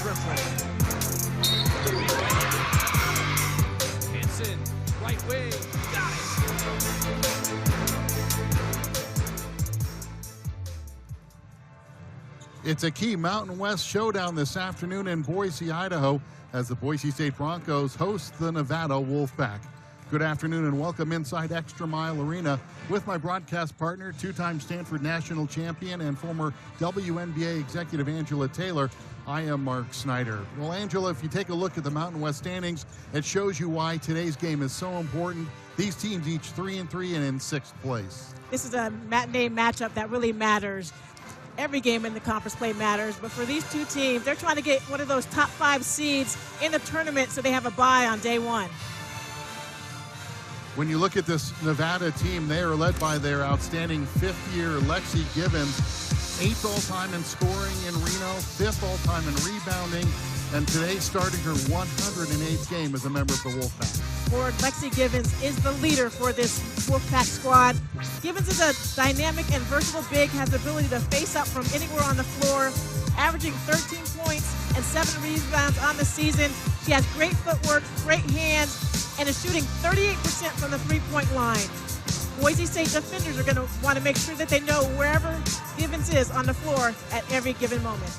triple. Hansen, right wing, got it. It's a key Mountain West showdown this afternoon in Boise, Idaho, as the Boise State Broncos host the Nevada Wolfpack. Good afternoon and welcome inside ExtraMile Arena with my broadcast partner, two-time Stanford national champion and former WNBA executive Angela Taylor. I am Mark Snyder. Well, Angela, if you take a look at the Mountain West standings, it shows you why today's game is so important. These teams each 3-3 and in 6th place. This is a matinee matchup that really matters. Every game in the conference play matters, but for these two teams, they're trying to get one of those top 5 seeds in the tournament so they have a bye on day 1. When you look at this Nevada team, they are led by their outstanding 5th-year Lexi Givens, 8th all-time in scoring in Reno, 5th all-time in rebounding, and today starting her 108th game as a member of the Wolfpack. Forward Lexi Givens is the leader for this Wolfpack squad. Givens is a dynamic and versatile big, has the ability to face up from anywhere on the floor, averaging 13 points and 7 rebounds on the season. She has great footwork, great hands, and is shooting 38% from the three-point line. Boise State defenders are going to want to make sure that they know wherever Givens is on the floor at every given moment.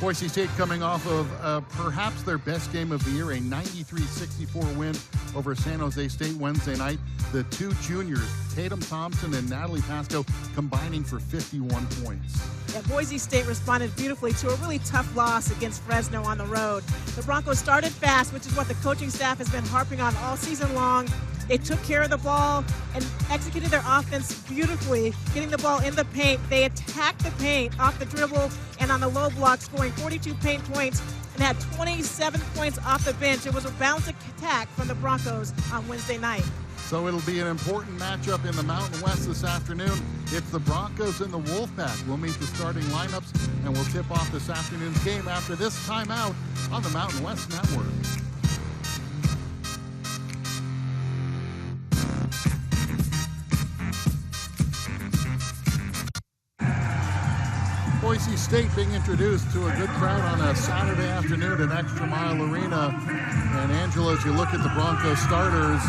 Boise State coming off of perhaps their best game of the year, a 93-64 win over San Jose State Wednesday night. The two juniors, Tatum Thompson and Natalie Pasco, combining for 51 points. Yeah, Boise State responded beautifully to a really tough loss against Fresno on the road. The Broncos started fast, which is what the coaching staff has been harping on all season long. They took care of the ball and executed their offense beautifully, getting the ball in the paint. They attacked the paint off the dribble and on the low block, scoring 42 paint points and had 27 points off the bench. It was a balanced attack from the Broncos on Wednesday night. So it'll be an important matchup in the Mountain West this afternoon. It's the Broncos and the Wolfpack. We'll meet the starting lineups and we'll tip off this afternoon's game after this timeout on the Mountain West Network. Boise State being introduced to a good crowd on a Saturday afternoon at ExtraMile Arena. And Angela, as you look at the Broncos starters,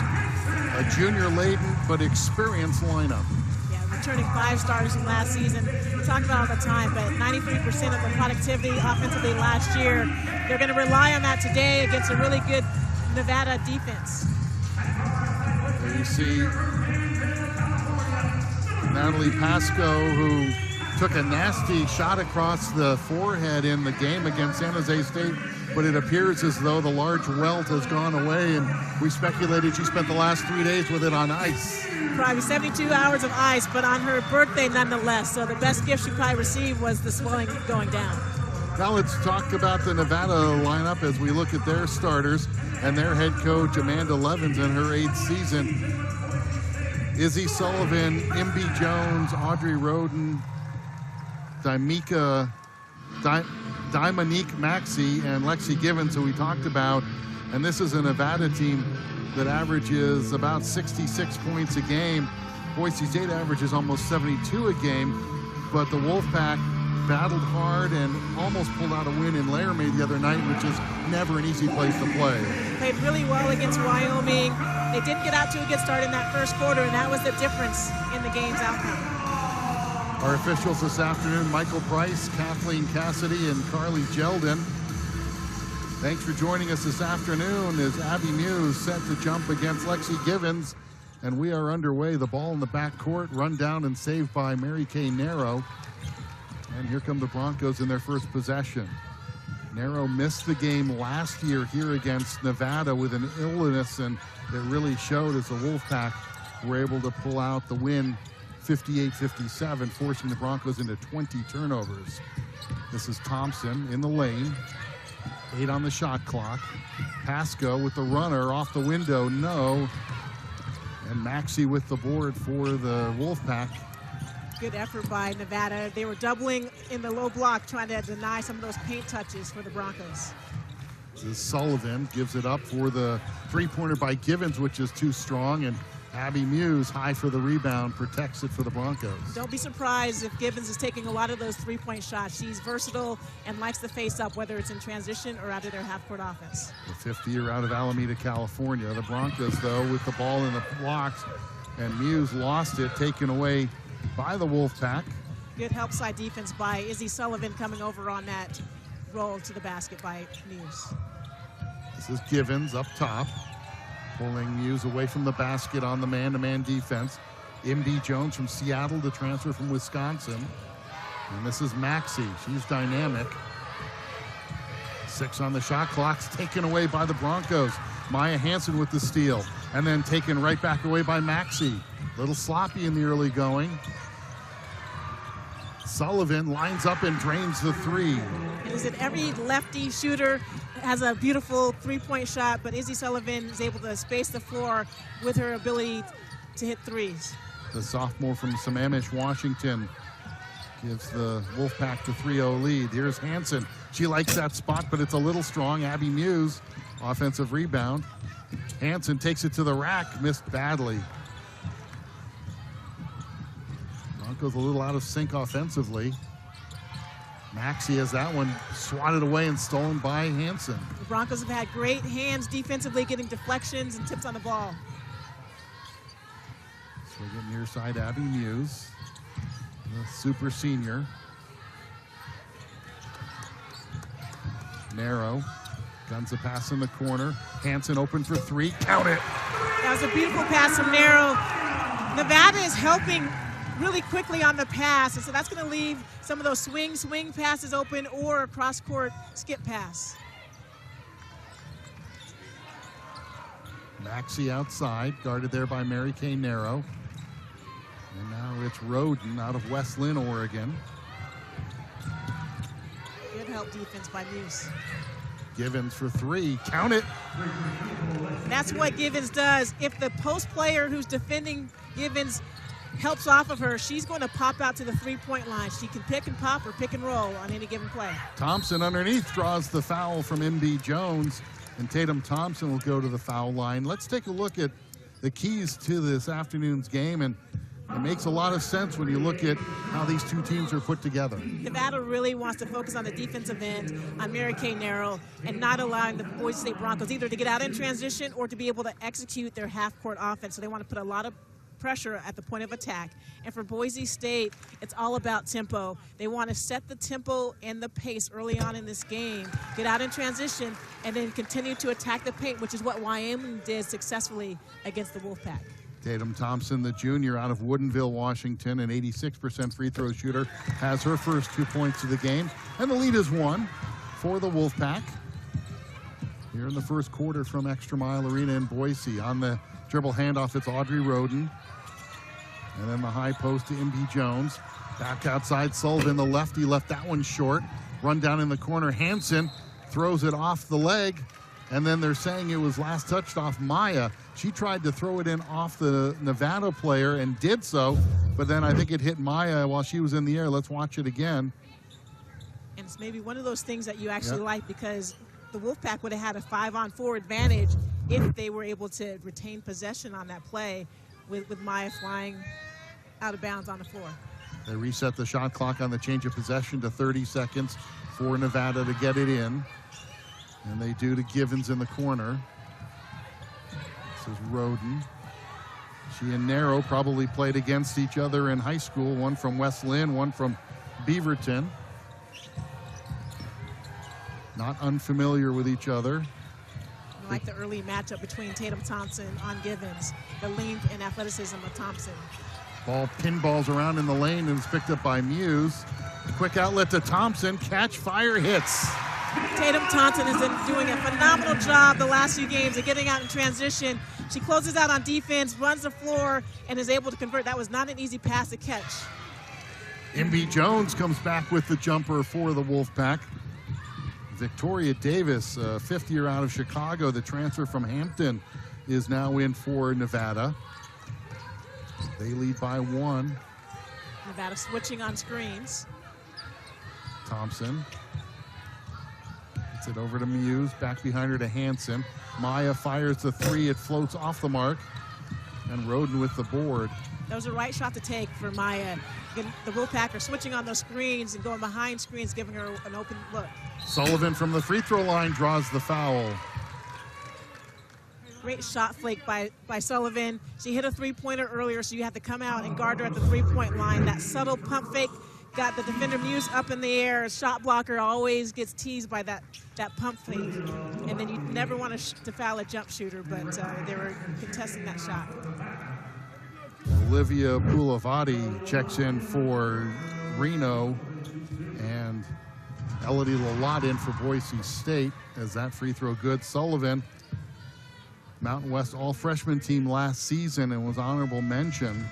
a junior-laden but experienced lineup. Yeah, returning 5 starters from last season. We talk about it all the time, but 93% of the productivity offensively last year. They're going to rely on that today against a really good Nevada defense. There you see Natalie Pasco, who took a nasty shot across the forehead in the game against San Jose State, but it appears as though the large welt has gone away, and we speculated she spent the last 3 days with it on ice. Probably 72 hours of ice, but on her birthday nonetheless, so the best gift she probably received was the swelling going down. Now let's talk about the Nevada lineup as we look at their starters and their head coach, Amanda Levins, in her 8th season. Izzy Sullivan, Imby Jones, Audrey Roden, Dominique Maxey, and Lexi Givens, who we talked about. And this is a Nevada team that averages about 66 points a game. Boise State averages almost 72 a game, but the Wolfpack battled hard and almost pulled out a win in Laramie the other night, which is never an easy place to play. Played really well against Wyoming. They didn't get out to a good start in that first quarter, and that was the difference in the game's outcome. Our officials this afternoon, Michael Price, Kathleen Cassidy, and Carly Jeldon. Thanks for joining us this afternoon as Abby Muse set to jump against Lexi Givens. And we are underway. The ball in the backcourt, run down and saved by Mary Kay Narrow. And here come the Broncos in their first possession. Narrow missed the game last year here against Nevada with an illness, and it really showed as the Wolfpack were able to pull out the win 58-57, forcing the Broncos into 20 turnovers. This is Thompson in the lane, 8 on the shot clock. Pasco with the runner off the window, no. And Maxey with the board for the Wolfpack. Good effort by Nevada. They were doubling in the low block, trying to deny some of those paint touches for the Broncos. This is Sullivan, gives it up for the three-pointer by Givens, which is too strong, and Abby Muse, high for the rebound, protects it for the Broncos. Don't be surprised if Gibbons is taking a lot of those three-point shots. She's versatile and likes to face up, whether it's in transition or out of their half-court offense. The fifth year out of Alameda, California. The Broncos, though, with the ball in the blocks, and Muse lost it, taken away by the Wolfpack. Good help side defense by Izzy Sullivan coming over on that roll to the basket by Muse. This is Givens up top, pulling Muse away from the basket on the man-to-man defense. MD Jones from Seattle, the transfer from Wisconsin. And this is Maxey. She's dynamic. 6 on the shot clock's taken away by the Broncos. Maya Hansen with the steal, and then taken right back away by Maxey. Little sloppy in the early going. Sullivan lines up and drains the three. It is that every lefty shooter has a beautiful three-point shot, but Izzy Sullivan is able to space the floor with her ability to hit threes. The sophomore from Sammamish, Washington, gives the Wolfpack the 3-0 lead. Here's Hansen. She likes that spot, but it's a little strong. Abby Muse, offensive rebound. Hansen takes it to the rack, missed badly. Broncos a little out of sync offensively. Maxey has that one swatted away and stolen by Hansen. The Broncos have had great hands defensively, getting deflections and tips on the ball. So we get near side Abby Muse, the super senior. Narrow, guns a pass in the corner. Hansen open for three, count it. That was a beautiful pass from Narrow. Nevada is helping really quickly on the pass, and so that's going to leave some of those swing passes open or a cross-court skip pass. Maxey outside, guarded there by Mary Kay Narrow. And now it's Roden out of West Lynn, Oregon. Good help defense by Muse. Givens for three, count it. That's what Givens does. If the post player who's defending Givens helps off of her, she's going to pop out to the three-point line. She can pick and pop or pick and roll on any given play. Thompson underneath draws the foul from MB Jones, and Tatum Thompson will go to the foul line. Let's take a look at the keys to this afternoon's game, and it makes a lot of sense when you look at how these two teams are put together. Nevada really wants to focus on the defensive end, on Mary Kay Narrow, and not allowing the Boise State Broncos either to get out in transition or to be able to execute their half-court offense. So they want to put a lot of pressure at the point of attack. And for Boise State, it's all about tempo. They want to set the tempo and the pace early on in this game, get out in transition, and then continue to attack the paint, which is what Wyoming did successfully against the Wolfpack. Tatum Thompson, the junior out of Woodinville, Washington, an 86% free throw shooter, has her first 2 points of the game. And the lead is 1 for the Wolfpack. Here in the first quarter from ExtraMile Arena in Boise. On the dribble handoff, it's Audrey Roden. And then the high post to MB Jones. Back outside, Sullivan, the lefty, left that one short. Run down in the corner, Hansen throws it off the leg. And then they're saying it was last touched off Maya. She tried to throw it in off the Nevada player and did so, but then I think it hit Maya while she was in the air. Let's watch it again. And it's maybe one of those things that you actually like, because the Wolfpack would have had a 5-on-4 advantage if they were able to retain possession on that play with Maya flying out of bounds on the floor. They reset the shot clock on the change of possession to 30 seconds for Nevada to get it in. And they do to Givens in the corner. This is Roden. She and Narrow probably played against each other in high school, one from West Lynn, one from Beaverton. Not unfamiliar with each other. I like the early matchup between Tatum Thompson on Givens, the length and athleticism of Thompson. Ball pinballs around in the lane and is picked up by Muse. Quick outlet to Thompson, catch, fire, hits. Tatum Thompson has been doing a phenomenal job the last few games of getting out in transition. She closes out on defense, runs the floor, and is able to convert. That was not an easy pass to catch. MB Jones comes back with the jumper for the Wolfpack. Victoria Davis, fifth year out of Chicago, the transfer from Hampton, is now in for Nevada. They lead by 1. Nevada switching on screens. Thompson gets it over to Muse, back behind her to Hansen. Maya fires the three, it floats off the mark. And Roden with the board. That was the right shot to take for Maya. The Wolfpack are switching on those screens and going behind screens, giving her an open look. Sullivan from the free throw line draws the foul. Great shot flake by Sullivan. She hit a three-pointer earlier, so you have to come out and guard her at the three-point line. That subtle pump fake got the defender Muse up in the air. Shot blocker always gets teased by that pump fake. And then you never want to foul a jump shooter, but they were contesting that shot. Olivia Boulavati checks in for Reno, and Elodie Lalott in for Boise State as that free throw good. Sullivan, Mountain West all-freshman team last season and was honorable mention.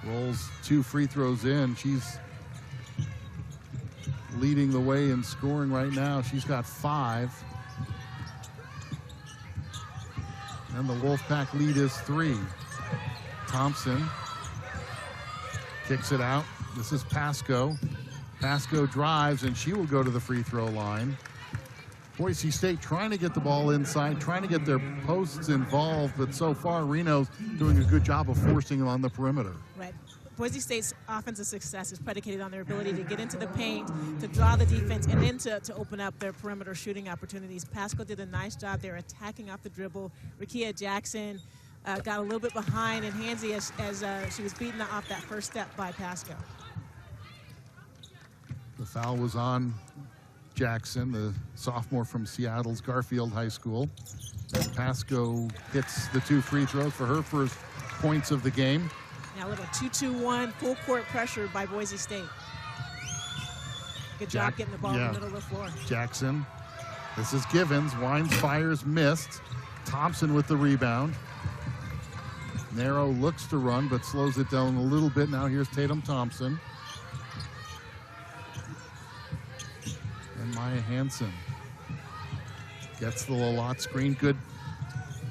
Rolls 2 free throws in. She's leading the way in scoring right now. She's got 5. And the Wolfpack lead is 3. Thompson kicks it out. This is Pasco. Pasco drives, and she will go to the free throw line. Boise State trying to get the ball inside, trying to get their posts involved, but so far Reno's doing a good job of forcing them on the perimeter. Right. Boise State's offensive success is predicated on their ability to get into the paint, to draw the defense, and then to open up their perimeter shooting opportunities. Pasco did a nice job there attacking off the dribble. Rakia Jackson got a little bit behind and handsy as she was beaten off that first step by Pasco. The foul was on Jackson, the sophomore from Seattle's Garfield High School. Pasco hits the 2 free throws for her first points of the game. Now a little 2-2-1 full court pressure by Boise State. Good job getting the ball in the middle of the floor. Jackson. This is Givens. Wines, fires, missed. Thompson with the rebound. Narrow looks to run, but slows it down a little bit. Now here's Tatum Thompson. And Maya Hansen gets the Lalott screen. Good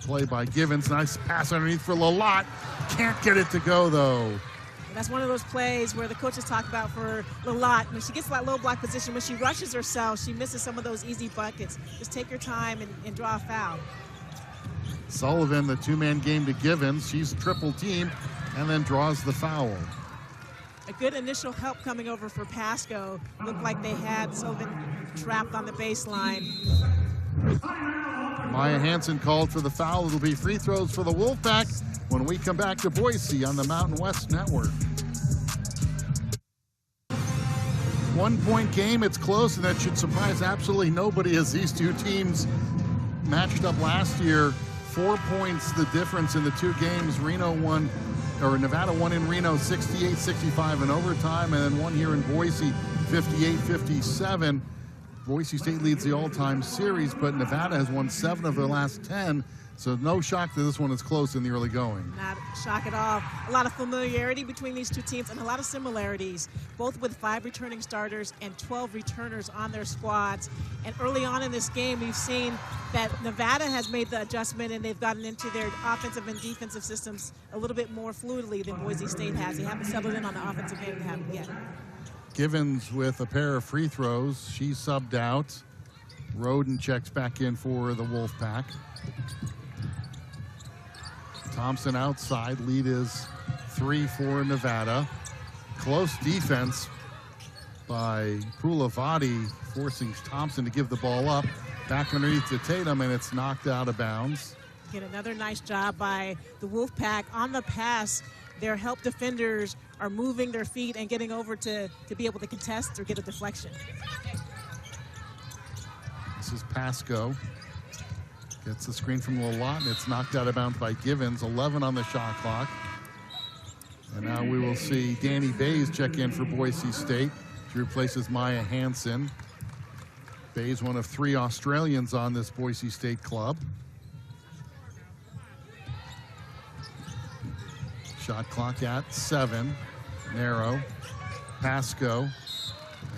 play by Givens. Nice pass underneath for Lalott. Can't get it to go, though. And that's one of those plays where the coaches talk about for Lalott. When she gets that low block position, when she rushes herself, she misses some of those easy buckets. Just take your time and draw a foul. Sullivan, the 2-man game to Givens. She's triple teamed and then draws the foul. A good initial help coming over for Pasco. Looked like they had Sullivan trapped on the baseline. Maya Hansen called for the foul. It'll be free throws for the Wolfpack when we come back to Boise on the Mountain West Network. 1-point game, it's close, and that should surprise absolutely nobody as these two teams matched up last year. 4 points the difference in the 2 games. Nevada won in Reno 68-65 in overtime, and then won here in Boise 58-57. Boise State leads the all-time series, but Nevada has won 7 of their last 10, so no shock that this one is close in the early going. Not shock at all. A lot of familiarity between these two teams and a lot of similarities, both with 5 returning starters and 12 returners on their squads. And early on in this game, we've seen that Nevada has made the adjustment and they've gotten into their offensive and defensive systems a little bit more fluidly than Boise State has. They haven't settled in on the offensive game yet. Givens with a pair of free throws. She's subbed out. Roden checks back in for the Wolfpack. Thompson outside. Lead is 3 for Nevada. Close defense by Boulavati, forcing Thompson to give the ball up. Back underneath to Tatum, and it's knocked out of bounds. Again, another nice job by the Wolfpack on the pass. Their help defenders are moving their feet and getting over to be able to contest or get a deflection. This is Pasco. Gets the screen from Lalott, and it's knocked out of bounds by Givens. 11 on the shot clock. And now we will see Danny Bays check in for Boise State. She replaces Maya Hansen. Bays, one of 3 Australians on this Boise State club. Shot clock at 7. Narrow. Pasco.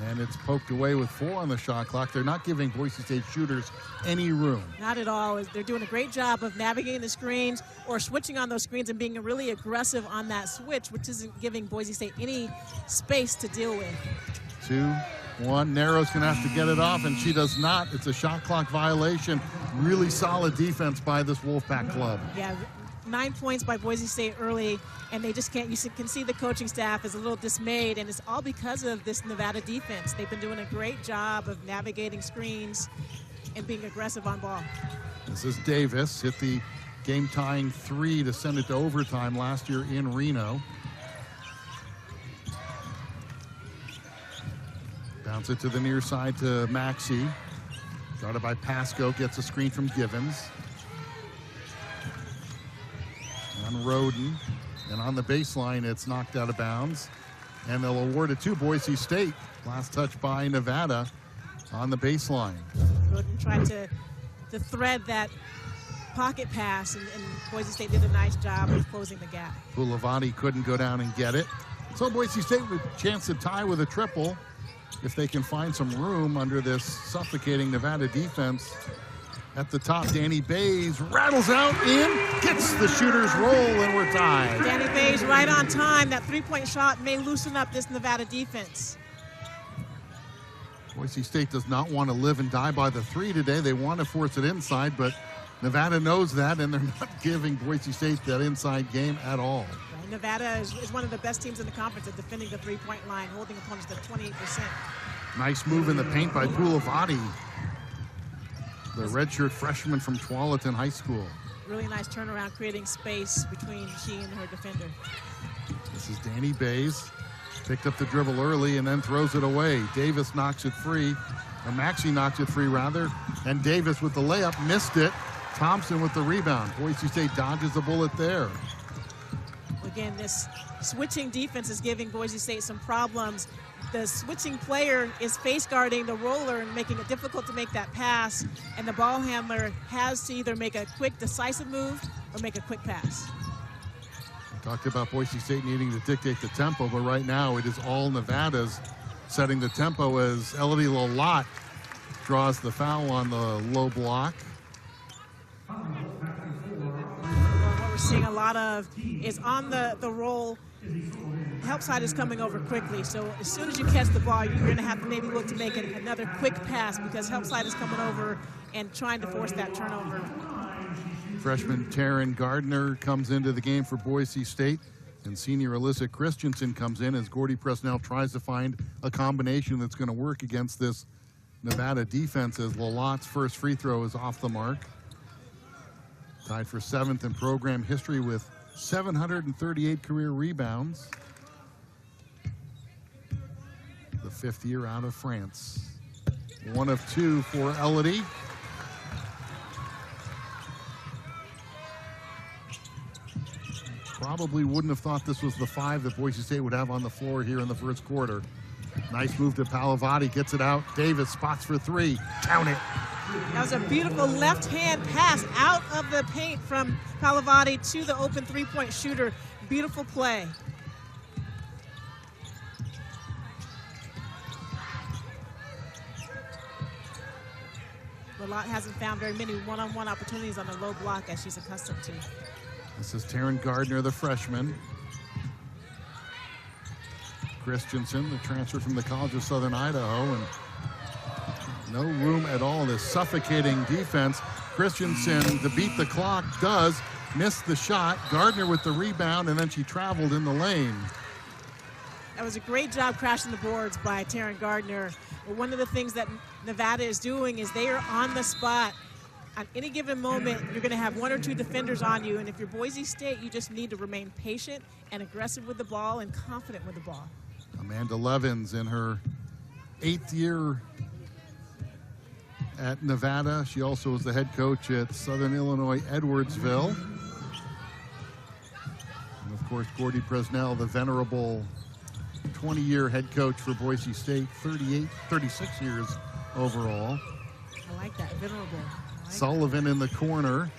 And it's poked away with 4 on the shot clock. They're not giving Boise State shooters any room. Not at all. They're doing a great job of navigating the screens or switching on those screens and being really aggressive on that switch, which isn't giving Boise State any space to deal with. So 2-1. Narrow's going to have to get it off, and she does not. It's a shot clock violation. Really solid defense by this Wolfpack club. Yeah, 9 points by Boise State early, and they just can't. You can see the coaching staff is a little dismayed, and it's all because of this Nevada defense. They've been doing a great job of navigating screens and being aggressive on ball. This is Davis, hit the game-tying 3 to send it to overtime last year in Reno. Bounce it to the near side to Maxey. Guarded by Pasco, gets a screen from Givens. On Roden, and on the baseline, it's knocked out of bounds. And they'll award it to Boise State. Last touch by Nevada on the baseline. Roden tried to thread that pocket pass, and Boise State did a nice job of closing the gap. Boulavati couldn't go down and get it. So Boise State with a chance to tie with a triple if they can find some room under this suffocating Nevada defense. At the top, Danny Bays rattles out in, gets the shooter's roll, and we're tied. Danny Bays right on time. That three-point shot may loosen up this Nevada defense. Boise State does not want to live and die by the 3 today. They want to force it inside, but Nevada knows that, and they're not giving Boise State that inside game at all. Right. Nevada is one of the best teams in the conference at defending the three-point line, holding opponents to 28%. Nice move in the paint by Boulavati, the redshirt freshman from Tualatin High School. Really nice turnaround, creating space between she and her defender. This is Danny Bays. Picked up the dribble early and then throws it away. Davis knocks it free, or Maxey knocks it free rather, and Davis with the layup missed it. Thompson with the rebound. Boise State dodges the bullet there. Again, this switching defense is giving Boise State some problems. The switching player is face guarding the roller and making it difficult to make that pass, and the ball handler has to either make a quick decisive move or make a quick pass. Talked about Boise State needing to dictate the tempo, but right now it is all Nevada's setting the tempo as Elodie Lalott draws the foul on the low block. What we're seeing a lot of is on the roll, help side is coming over quickly. So as soon as you catch the ball, you're going to have to maybe look to make another quick pass because help side is coming over and trying to force that turnover. Freshman Taryn Gardner comes into the game for Boise State, and senior Alyssa Christensen comes in as Gordy Presnell tries to find a combination that's going to work against this Nevada defense as Lalott's first free throw is off the mark. Tied for 7th in program history with 738 career rebounds. The 5th year out of France. 1 of 2 for Elodie. Probably wouldn't have thought this was the 5 that Boise State would have on the floor here in the first quarter. Nice move to Palavati, gets it out. Davis spots for 3, count it. That was a beautiful left-hand pass out of the paint from Palavati to the open three-point shooter. Beautiful play. Lalott hasn't found very many one-on-one opportunities on the low block as she's accustomed to. This is Taryn Gardner, the freshman. Christensen, the transfer from the College of Southern Idaho, and no room at all. This suffocating defense. Christensen, to beat the clock, does miss the shot. Gardner with the rebound, and then she traveled in the lane. That was a great job crashing the boards by Taryn Gardner. But one of the things that Nevada is doing is they are on the spot. At any given moment, you're going to have 1 or 2 defenders on you, and if you're Boise State, you just need to remain patient and aggressive with the ball and confident with the ball. Amanda Levins in her 8th year at Nevada. She also was the head coach at Southern Illinois Edwardsville. And of course, Gordy Presnell, the venerable 20-year head coach for Boise State, 36 years overall. I like that, venerable. Sullivan in the corner.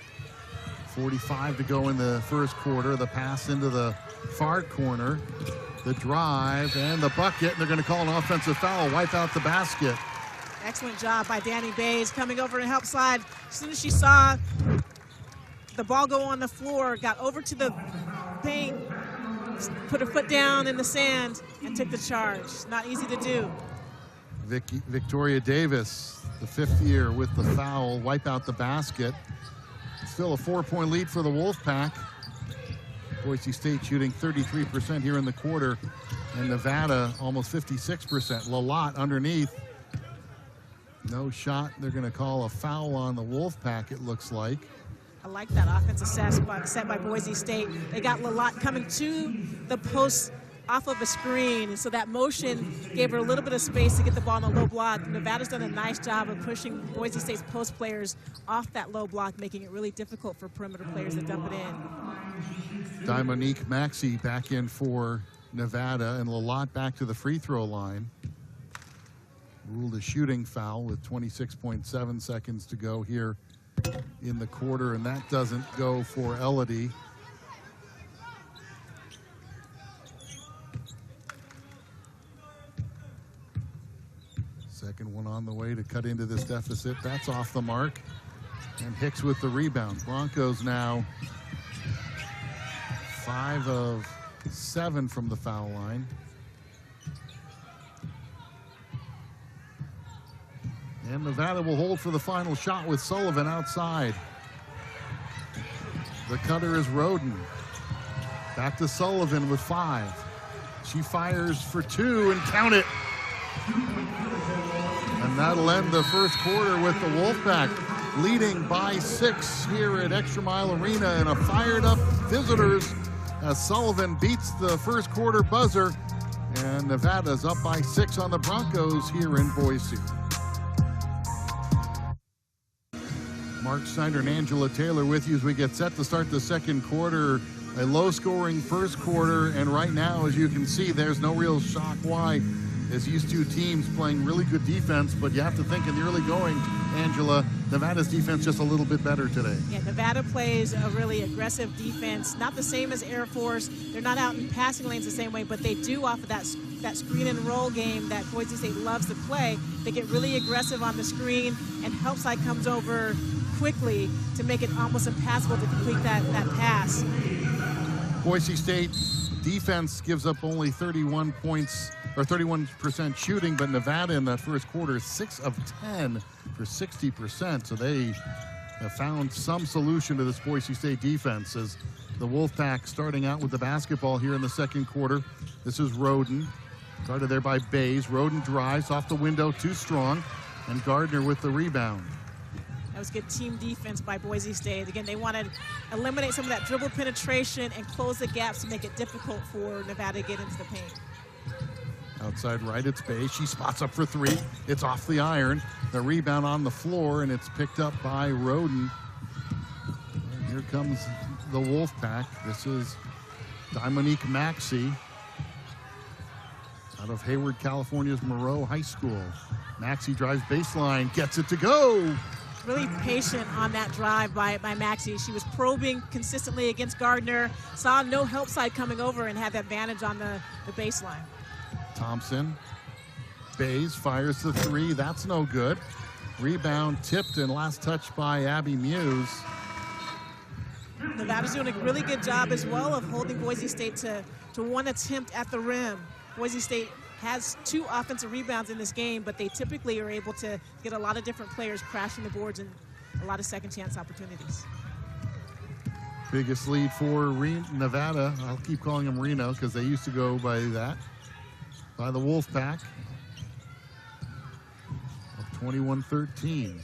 45 to go in the first quarter. The pass into the far corner. The drive and the bucket. And they're going to call an offensive foul, wipe out the basket. Excellent job by Danny Bays coming over to help side. As soon as she saw the ball go on the floor, got over to the paint, put her foot down in the sand, and took the charge. Not easy to do. Victoria Davis, the 5th year with the foul, wipe out the basket. Still a 4-point lead for the Wolfpack. Boise State shooting 33% here in the quarter, and Nevada almost 56%. Lalott underneath. No shot. They're going to call a foul on the Wolfpack, it looks like. I like that offensive set by Boise State. They got Lalott coming to the post off of a screen, and so that motion gave her a little bit of space to get the ball in a low block. Nevada's done a nice job of pushing Boise State's post players off that low block, making it really difficult for perimeter players to dump it in. Dominique Maxey back in for Nevada, and Lalott back to the free throw line. Ruled a shooting foul with 26.7 seconds to go here in the quarter, and that doesn't go for Elodie. Second one on the way to cut into this deficit. That's off the mark. And Hicks with the rebound. Broncos now 5 of 7 from the foul line. And Nevada will hold for the final shot with Sullivan outside. The cutter is Roden. Back to Sullivan with 5. She fires for 2 and count it. And that'll end the first quarter with the Wolfpack leading by 6 here at ExtraMile Arena, and a fired up visitors as Sullivan beats the first quarter buzzer, and Nevada's up by 6 on the Broncos here in Boise. Mark Snyder and Angela Taylor with you as we get set to start the second quarter. A low-scoring first quarter, and right now, as you can see, there's no real shock why. As these two teams playing really good defense, but you have to think in the early going, Angela, Nevada's defense just a little bit better today. Yeah, Nevada plays a really aggressive defense, not the same as Air Force. They're not out in passing lanes the same way, but they do offer that screen and roll game that Boise State loves to play. They get really aggressive on the screen, and help side comes over quickly to make it almost impossible to complete that pass. Boise State defense gives up only 31 points, or 31% shooting, but Nevada in that first quarter, 6 of 10 for 60%. So they have found some solution to this Boise State defense as the Wolfpack starting out with the basketball here in the second quarter. This is Roden, guarded there by Bays. Roden drives off the window, too strong, and Gardner with the rebound. That was good team defense by Boise State. Again, they want to eliminate some of that dribble penetration and close the gaps to make it difficult for Nevada to get into the paint. Outside right, it's Bays. She spots up for 3. It's off the iron. The rebound on the floor, and it's picked up by Roden. And here comes the Wolfpack. This is Dominique Maxey out of Hayward, California's Moreau High School. Maxey drives baseline, gets it to go. Really patient on that drive by Maxey. She was probing consistently against Gardner, saw no help side coming over, and had the advantage on the baseline. Thompson, Bays fires the 3. That's no good. Rebound tipped, and last touch by Abby Muse. Nevada's doing a really good job as well of holding Boise State to 1 attempt at the rim. Boise State has 2 offensive rebounds in this game, but they typically are able to get a lot of different players crashing the boards and a lot of second chance opportunities. Biggest lead for Nevada. I'll keep calling them Reno because they used to go by that. By the Wolfpack of 21-13.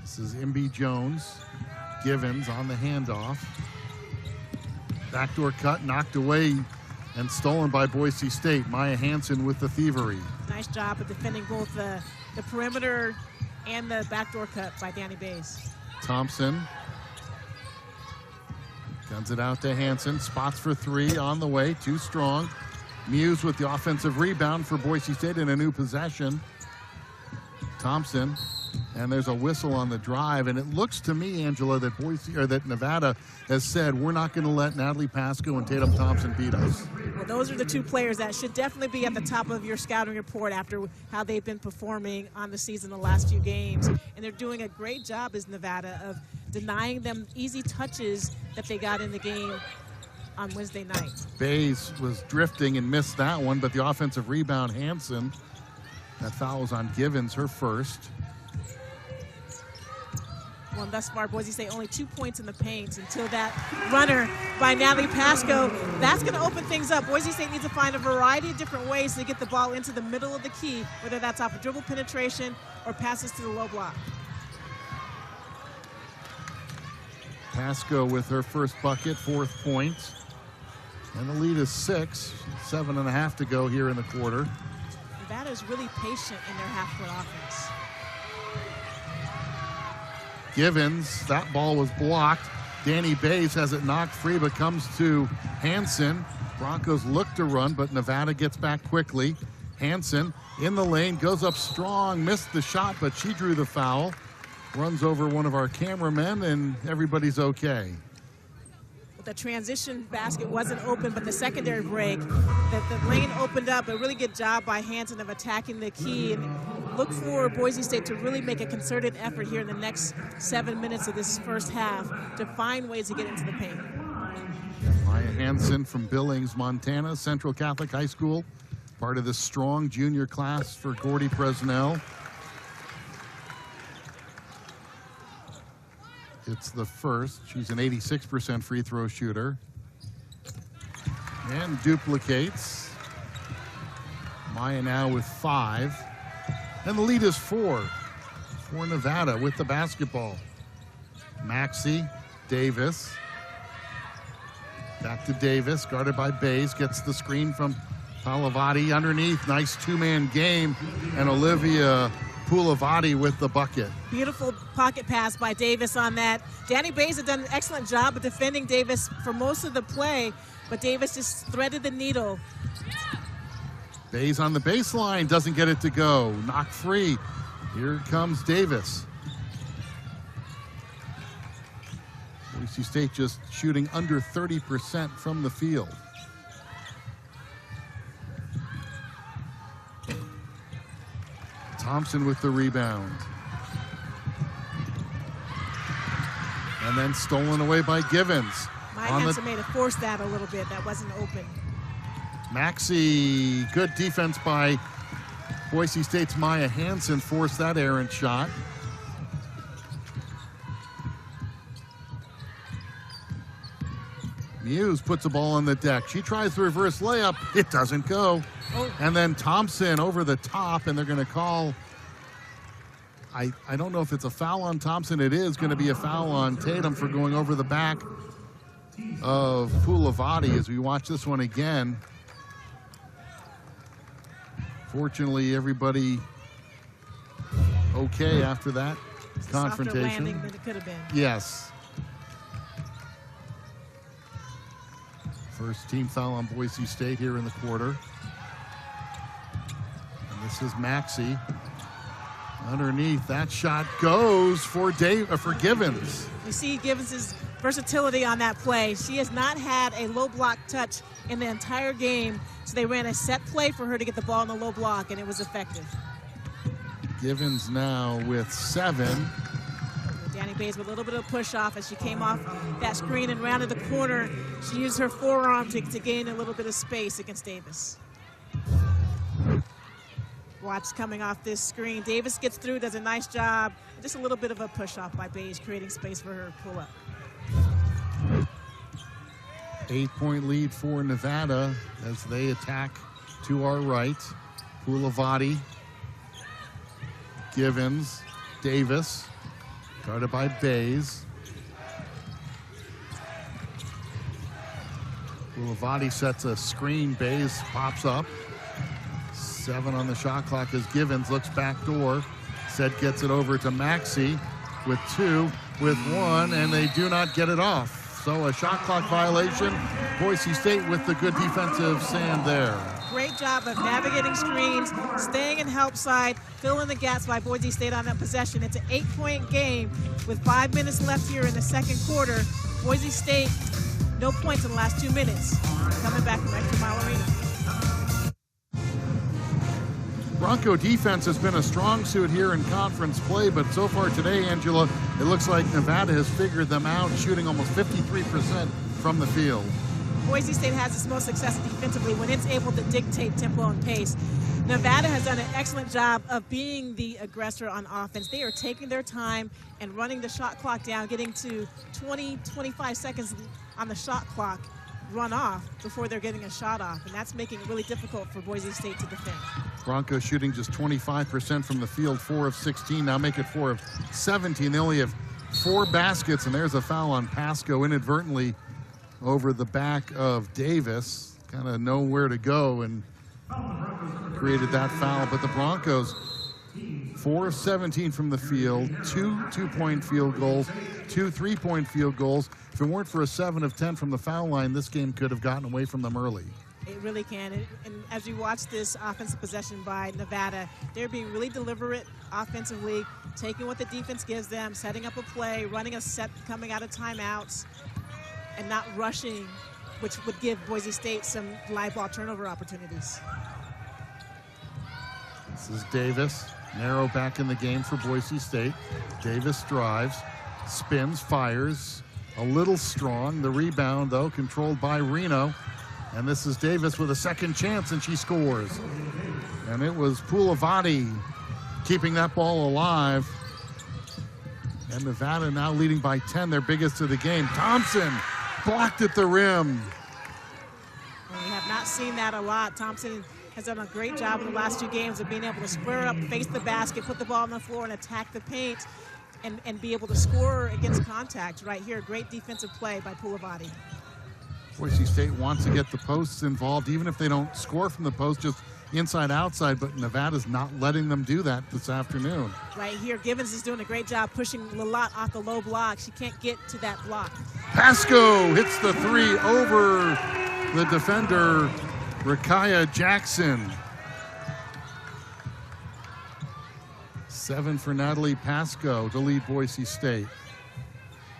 This is Imby Jones. Givens on the handoff. Backdoor cut, knocked away and stolen by Boise State. Maya Hansen with the thievery. Nice job of defending both the perimeter and the backdoor cut by Danny Bays. Thompson guns it out to Hansen. Spots for 3 on the way, too strong. Muse with the offensive rebound for Boise State in a new possession. Thompson, and there's a whistle on the drive, and it looks to me, Angela, that Nevada has said we're not going to let Natalie Pasco and Tatum Thompson beat us. Well, those are the 2 players that should definitely be at the top of your scouting report after how they've been performing on the season the last few games. And they're doing a great job as Nevada of denying them easy touches that they got in the game on Wednesday night. Bays was drifting and missed that one, but the offensive rebound, Hansen. That foul was on Givens, her first. Well, thus far, Boise State only 2 points in the paint until that runner by Natalie Pasco. That's going to open things up. Boise State needs to find a variety of different ways to get the ball into the middle of the key, whether that's off of dribble penetration or passes to the low block. Pasco with her first bucket, 4th point. And the lead is 6, 7.5 to go here in the quarter. Nevada is really patient in their half-court offense. Givens, that ball was blocked. Danny Bays has it knocked free, but comes to Hansen. Broncos look to run, but Nevada gets back quickly. Hansen in the lane, goes up strong, missed the shot, but she drew the foul. Runs over one of our cameramen, and everybody's okay. The transition basket wasn't open, but the secondary break, the lane opened up. A really good job by Hansen of attacking the key, and look for Boise State to really make a concerted effort here in the next 7 minutes of this first half to find ways to get into the paint. Maya Hansen from Billings, Montana, Central Catholic High School, part of the strong junior class for Gordy Presnell. It's the first. She's an 86% free throw shooter. And duplicates. Maya now with 5. And the lead is 4 for Nevada with the basketball. Maxey, Davis. Back to Davis, guarded by Bays. Gets the screen from Palavati underneath. Nice two-man game. And Olivia Pulavati with the bucket. Beautiful pocket pass by Davis on that. Danny Bays had done an excellent job of defending Davis for most of the play, but Davis just threaded the needle. Bays on the baseline, doesn't get it to go. Knocked free. Here comes Davis. Boise State just shooting under 30% from the field. Thompson with the rebound. And then stolen away by Givens. Maya Hansen may have forced that a little bit. That wasn't open. Maxey, good defense by Boise State's Maya Hansen, forced that errant shot. Muse puts the ball on the deck. She tries the reverse layup. It doesn't go. Oh. And then Thompson over the top, and they're going to call, I don't know if it's a foul on Thompson. It is going to be a foul on Tatum for going over the back of Pulavati as we watch this one again. Fortunately, everybody okay after that confrontation. Softer landing than it could have been. Yes. First team foul on Boise State here in the quarter. And this is Maxey. Underneath, that shot goes for Givens. You see Givens' versatility on that play. She has not had a low block touch in the entire game, so they ran a set play for her to get the ball in the low block, and it was effective. Givens now with 7. Danny Bays with a little bit of push off as she came off that screen and rounded the corner. She used her forearm to gain a little bit of space against Davis. Watch coming off this screen. Davis gets through, does a nice job. Just a little bit of a push off by Bays, creating space for her to pull up. 8-point lead for Nevada as they attack to our right. Pulavati, Givens, Davis, guarded by Bays. Pulavati sets a screen. Bays pops up. 7 on the shot clock as Givens looks back door. Said gets it over to Maxey with 2, with 1, and they do not get it off. So a shot clock violation. Boise State with the good defensive stand there. Great job of navigating screens, staying in help side, filling the gaps by Boise State on that possession. It's an 8-point game with 5 minutes left here in the second quarter. Boise State, no points in the last 2 minutes. Coming back from ExtraMile Arena. Bronco defense has been a strong suit here in conference play, but so far today, Angela, it looks like Nevada has figured them out, shooting almost 53% from the field. Boise State has its most success defensively when it's able to dictate tempo and pace. Nevada has done an excellent job of being the aggressor on offense. They are taking their time and running the shot clock down, getting to 20, 25 seconds on the shot clock run off before they're getting a shot off, and that's making it really difficult for Boise State to defend. Broncos shooting just 25% from the field, 4 of 16, now make it 4 of 17. They only have 4 baskets, and there's a foul on Pasco inadvertently over the back of Davis. Kind of know where to go and created that foul, but the Broncos 4 of 17 from the field, 2 two-point field goals, 2 three-point field goals. If it weren't for a 7 of 10 from the foul line, this game could have gotten away from them early. It really can. And as you watch this offensive possession by Nevada, they're being really deliberate offensively, taking what the defense gives them, setting up a play, running a set coming out of timeouts, and not rushing, which would give Boise State some live ball turnover opportunities. This is Davis. Narrow back in the game for Boise State. Davis drives, spins, fires. A little strong. The rebound, though, controlled by Reno. And this is Davis with a second chance, and she scores. And it was Poulavati keeping that ball alive. And Nevada now leading by 10, their biggest of the game. Thompson blocked at the rim. We have not seen that a lot. Thompson has done a great job in the last 2 games of being able to square up, face the basket, put the ball on the floor, and attack the paint, and be able to score against contact right here. Great defensive play by Poulavati. Boise State wants to get the posts involved, even if they don't score from the post, just inside, outside, but Nevada's not letting them do that this afternoon. Right here, Givens is doing a great job pushing Lalott off the low block. She can't get to that block. Pasco hits the 3 over the defender, Rakaya Jackson. 7 for Natalie Pasco to lead Boise State.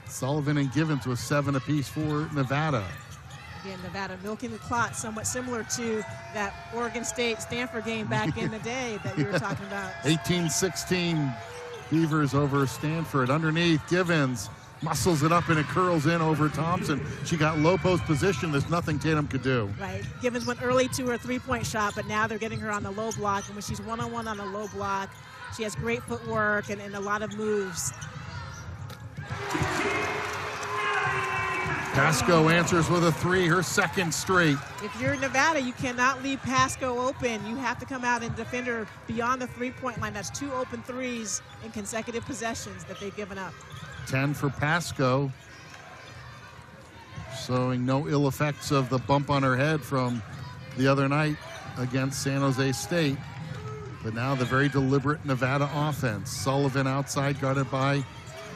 Sullivan and Givens with 7 apiece for Nevada. Again, Nevada milking the clock, somewhat similar to that Oregon State-Stanford game back in the day that we were talking about. 18-16 Beavers over Stanford. Underneath, Givens muscles it up and it curls in over Thompson. She got low post position. There's nothing Tatum could do. Right. Givens went early to her 3-point shot, but now they're getting her on the low block. And when she's one-on-one on the low block, she has great footwork and a lot of moves. Pasco answers with a 3, her second straight. If you're Nevada, you cannot leave Pasco open. You have to come out and defend her beyond the 3-point line. That's 2 open threes in consecutive possessions that they've given up. 10 for Pasco. Showing no ill effects of the bump on her head from the other night against San Jose State. But now the very deliberate Nevada offense. Sullivan outside, guarded by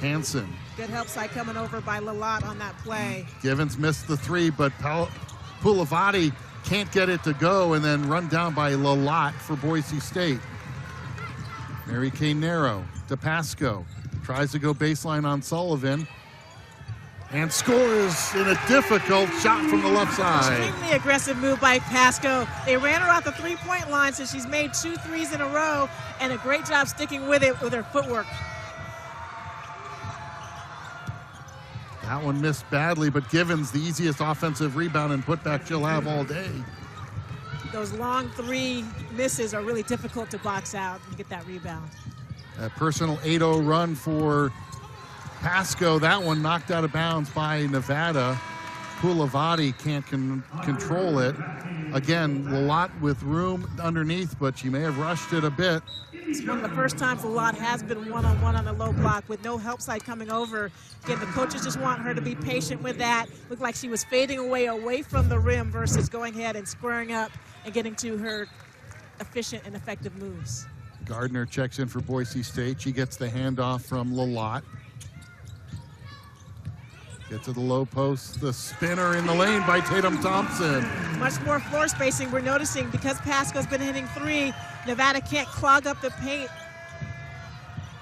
Hansen. Good help side coming over by Lalott on that play. Givens missed the 3, but Poulavati can't get it to go, and then run down by Lalott for Boise State. Mary Kay Narrow to Pasco. Tries to go baseline on Sullivan. And scores in a difficult shot from the left side. Extremely aggressive move by Pasco. They ran her off the 3-point line, so she's made 2 threes in a row, and a great job sticking with it with her footwork. That one missed badly, but Givens, the easiest offensive rebound and putback she'll have all day. Those long 3 misses are really difficult to box out and get that rebound. A personal 8-0 run for Pasco. That one knocked out of bounds by Nevada. Poulavati can't control it. Again, Lalott with room underneath, but she may have rushed it a bit. It's one of the first times Lalott has been one-on-one on the low block with no help side coming over. Again, the coaches just want her to be patient with that. Looked like she was fading away from the rim versus going ahead and squaring up and getting to her efficient and effective moves. Gardner checks in for Boise State. She gets the handoff from Lalott. Get to the low post, the spinner in the lane by Tatum Thompson. Much more floor spacing we're noticing because Pasco's been hitting 3. Nevada can't clog up the paint.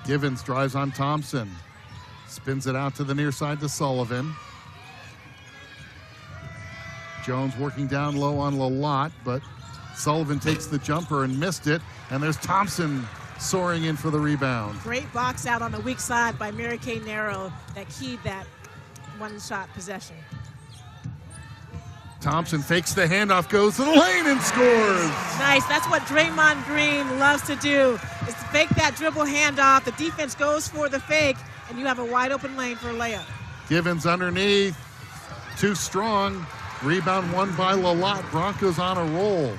Givens drives on Thompson. Spins it out to the near side to Sullivan. Jones working down low on Lalott, but Sullivan takes the jumper and missed it. And there's Thompson soaring in for the rebound. Great box out on the weak side by Mary Kay Narrow that keyed that one-shot possession. Thompson fakes the handoff, goes to the lane and scores. Nice. That's what Draymond Green loves to do, is to fake that dribble handoff. The defense goes for the fake, and you have a wide open lane for a layup. Givens underneath, too strong. Rebound won by Lalott. Broncos on a roll.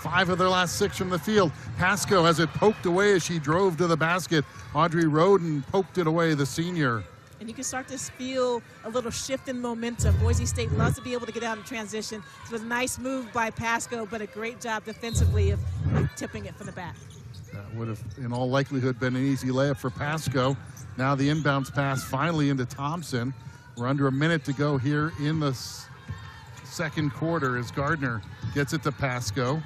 5 of their last 6 from the field. Pasco has it poked away as she drove to the basket. Audrey Roden poked it away, the senior. And you can start to feel a little shift in momentum. Boise State loves to be able to get out in transition. It was a nice move by Pasco, but a great job defensively of tipping it from the back. That would have, in all likelihood, been an easy layup for Pasco. Now the inbounds pass finally into Thompson. We're under a minute to go here in the second quarter as Gardner gets it to Pasco.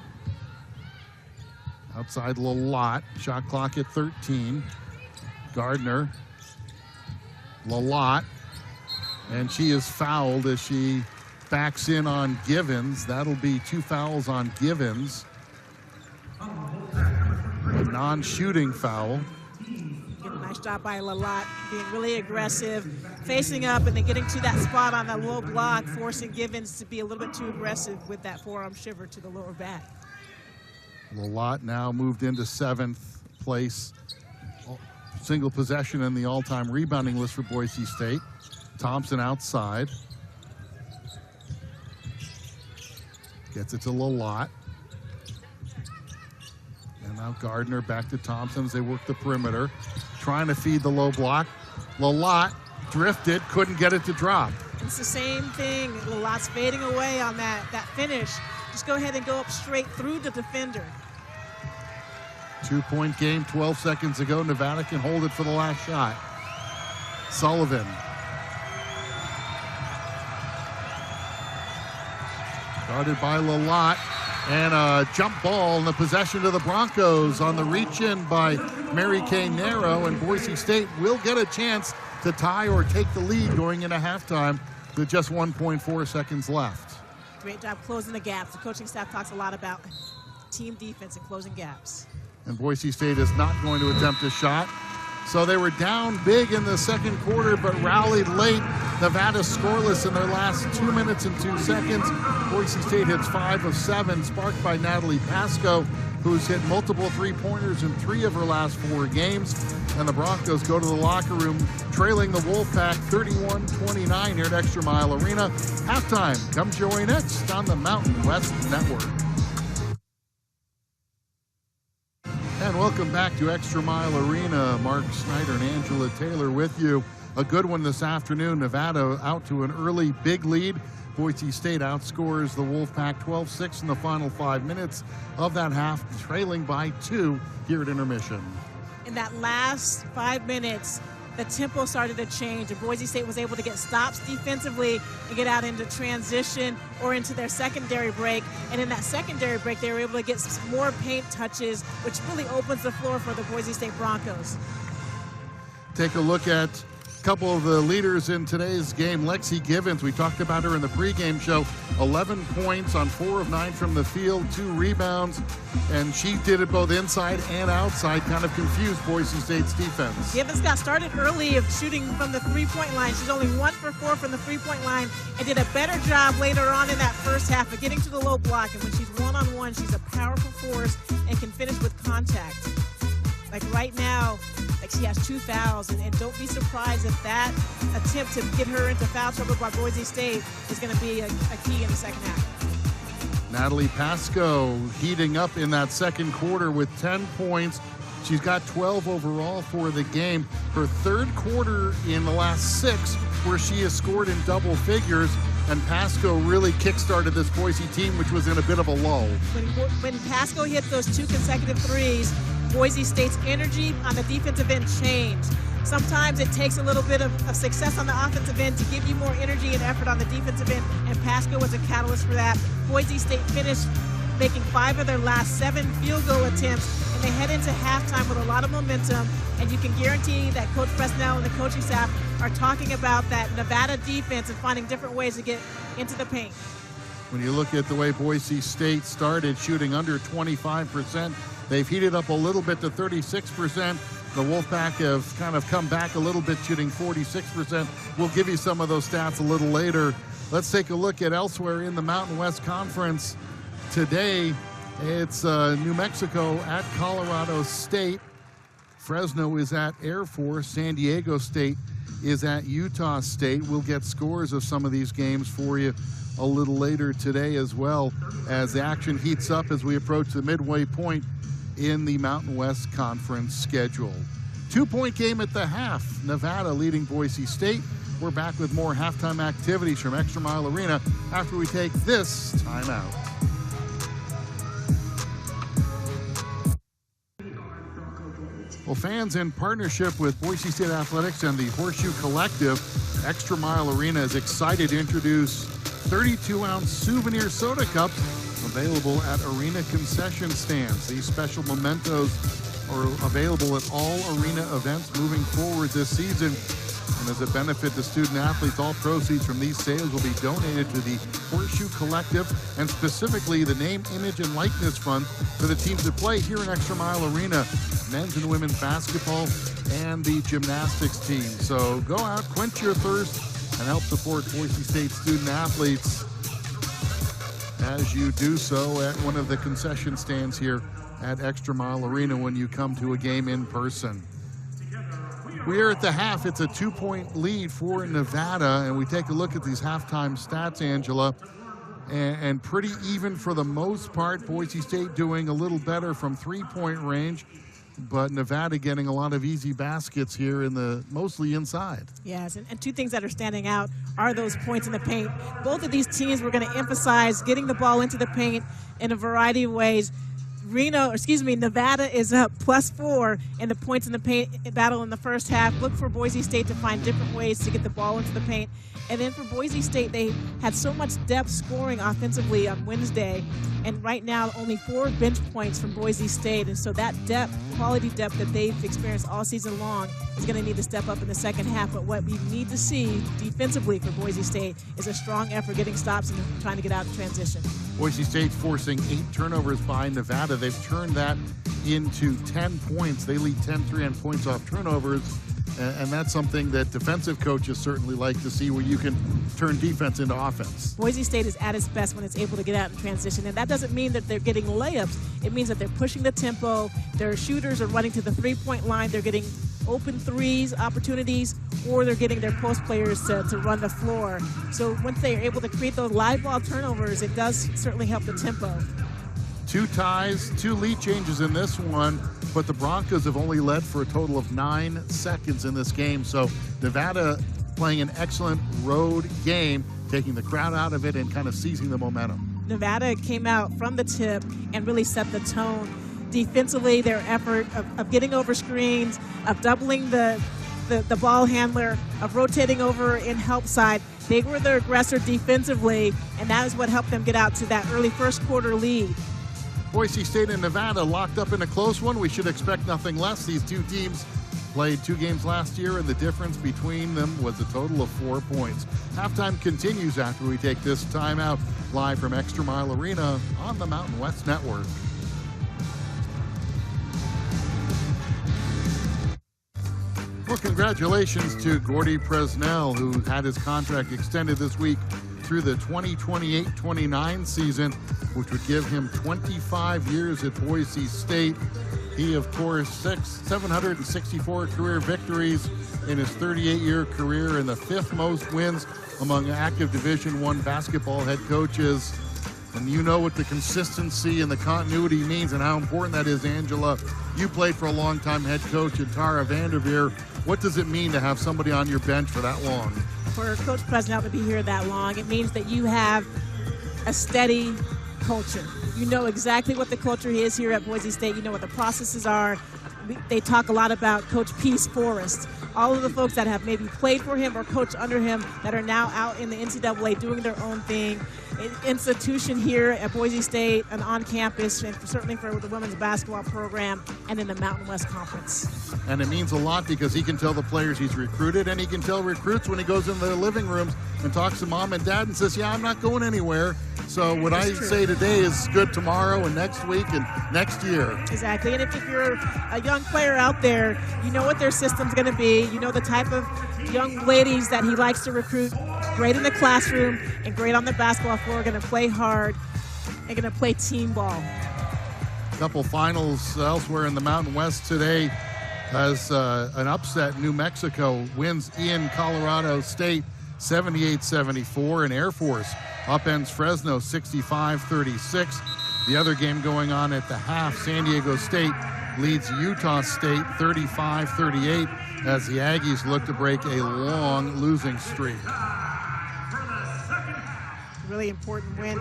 Outside Lalott, shot clock at 13. Gardner, Lalott, and she is fouled as she backs in on Givens. That'll be 2 fouls on Givens. A non-shooting foul. Nice job by Lalott, being really aggressive, facing up and then getting to that spot on that low block, forcing Givens to be a little bit too aggressive with that forearm shiver to the lower back. Lalott now moved into 7th place. Single possession in the all-time rebounding list for Boise State. Thompson outside. Gets it to Lalott. And now Gardner back to Thompson as they work the perimeter. Trying to feed the low block. Lalott drifted, couldn't get it to drop. It's the same thing. Lalott's fading away on that finish. Just go ahead and go up straight through the defender. 2-point game, 12 seconds ago. Nevada can hold it for the last shot. Sullivan. Guarded by Lalott. And a jump ball in the possession to the Broncos on the reach-in by Mary Kay Narrow. And Boise State will get a chance to tie or take the lead going into halftime with just 1.4 seconds left. Great job closing the gaps. The coaching staff talks a lot about team defense and closing gaps. And Boise State is not going to attempt a shot. So they were down big in the second quarter, but rallied late. Nevada scoreless in their last 2 minutes and 2 seconds. Boise State hits 5 of 7, sparked by Natalie Pasco, who's hit multiple three-pointers in 3 of her last 4 games. And the Broncos go to the locker room, trailing the Wolfpack 31-29 here at ExtraMile Arena. Halftime comes your way next on the Mountain West Network. And welcome back to ExtraMile Arena. Mark Snyder and Angela Taylor with you. A good one this afternoon. Nevada out to an early big lead. Boise State outscores the Wolfpack 12-6 in the final 5 minutes of that half, trailing by 2 here at intermission. In that last 5 minutes, the tempo started to change, and Boise State was able to get stops defensively and get out into transition or into their secondary break. And in that secondary break, they were able to get some more paint touches, which really opens the floor for the Boise State Broncos. Take a look at a couple of the leaders in today's game. Lexi Givens, we talked about her in the pregame show, 11 points on 4 of 9 from the field, 2 rebounds, and she did it both inside and outside, kind of confused Boise State's defense. Givens got started early of shooting from the three-point line. She's only 1 for 4 from the three-point line and did a better job later on in that first half of getting to the low block. And when she's one-on-one, she's a powerful force and can finish with contact. Like right now, like she has 2 fouls, and don't be surprised if that attempt to get her into foul trouble by Boise State is going to be a key in the second half. Natalie Pasco heating up in that second quarter with 10 points. She's got 12 overall for the game. Her third quarter in the last 6 where she has scored in double figures, and Pasco really kick-started this Boise team, which was in a bit of a lull. When Pasco hit those 2 consecutive threes, Boise State's energy on the defensive end changed. Sometimes it takes a little bit of success on the offensive end to give you more energy and effort on the defensive end, and Pasco was a catalyst for that. Boise State finished making 5 of their last 7 field goal attempts, and they head into halftime with a lot of momentum, and you can guarantee that Coach Presnell and the coaching staff are talking about that Nevada defense and finding different ways to get into the paint. When you look at the way Boise State started shooting under 25%, they've heated up a little bit to 36%. The Wolfpack have kind of come back a little bit, shooting 46%. We'll give you some of those stats a little later. Let's take a look at elsewhere in the Mountain West Conference today. It's New Mexico at Colorado State. Fresno is at Air Force. San Diego State is at Utah State. We'll get scores of some of these games for you a little later today as well, as the action heats up as we approach the midway point in the Mountain West Conference schedule. 2-point game at the half. Nevada leading Boise State. We're back with more halftime activities from ExtraMile Arena after we take this timeout. Well, fans, in partnership with Boise State Athletics and the Horseshoe Collective, ExtraMile Arena is excited to introduce 32-ounce souvenir soda cups available at arena concession stands. These special mementos are available at all arena events moving forward this season. And as a benefit to student athletes, all proceeds from these sales will be donated to the Horseshoe Collective and specifically the Name, Image, and Likeness Fund for the teams that play here in ExtraMile Arena, men's and women's basketball and the gymnastics team. So go out, quench your thirst, and help support Boise State student athletes as you do so at one of the concession stands here at ExtraMile Arena when you come to a game in person. We are at the half. It's a 2-point lead for Nevada, and we take a look at these halftime stats, Angela, and pretty even for the most part. Boise State doing a little better from 3-point range, but Nevada getting a lot of easy baskets here in the mostly inside. Yes, and two things that are standing out are those points in the paint. Both of these teams were going to emphasize getting the ball into the paint in a variety of ways. Nevada is up +4 in the points in the paint battle in the first half. Look for Boise State to find different ways to get the ball into the paint. And then for Boise State, they had so much depth scoring offensively on Wednesday, and right now only 4 bench points from Boise State. And so that depth, quality depth that they've experienced all season long is going to need to step up in the second half. But what we need to see defensively for Boise State is a strong effort getting stops and trying to get out in transition. Boise State forcing 8 turnovers by Nevada. They've turned that into 10 points. They lead 10-3 on points off turnovers. And that's something that defensive coaches certainly like to see, where you can turn defense into offense. Boise State is at its best when it's able to get out in transition, and that doesn't mean that they're getting layups. It means that they're pushing the tempo. Their shooters are running to the 3-point line. They're getting open threes opportunities, or they're getting their post players to run the floor. So once they are able to create those live ball turnovers, it does certainly help the tempo. 2 ties, 2 lead changes in this one, but the Broncos have only led for a total of 9 seconds in this game. So Nevada playing an excellent road game, taking the crowd out of it and kind of seizing the momentum. Nevada came out from the tip and really set the tone defensively. Their effort of getting over screens, of doubling the ball handler, of rotating over in help side. They were the aggressor defensively, and that is what helped them get out to that early first quarter lead. Boise State and Nevada locked up in a close one. We should expect nothing less. These two teams played 2 games last year, and the difference between them was a total of 4 points. Halftime continues after we take this timeout, live from ExtraMile Arena on the Mountain West Network. Well, congratulations to Gordy Presnell, who had his contract extended this week through the 2028-29 season, which would give him 25 years at Boise State. He, of course, 764 career victories in his 38-year career and the 5th most wins among active Division I basketball head coaches. And you know what the consistency and the continuity means and how important that is, Angela. You played for a long time head coach in Tara Vanderveer. What does it mean to have somebody on your bench for that long? For Coach Presnell to be here that long, it means that you have a steady culture. You know exactly what the culture is here at Boise State. You know what the processes are. They talk a lot about Coach Peace Forrest. All of the folks that have maybe played for him or coached under him that are now out in the NCAA doing their own thing. Institution here at Boise State and on campus, and certainly for the women's basketball program and in the Mountain West Conference. And it means a lot because he can tell the players he's recruited, and he can tell recruits when he goes into their living rooms and talks to mom and dad and says, yeah, I'm not going anywhere. So what I say today is good tomorrow and next week and next year. Exactly. And if you're a young player out there, you know what their system's going to be. You know the type of young ladies that he likes to recruit great in the classroom and great on the basketball floor, going to play hard and going to play team ball. Couple finals elsewhere in the Mountain West today as an upset. New Mexico wins in Colorado State 78-74, and Air Force upends Fresno 65-36. The other game going on at the half, San Diego State leads Utah State 35-38 as the Aggies look to break a long losing streak. Really important win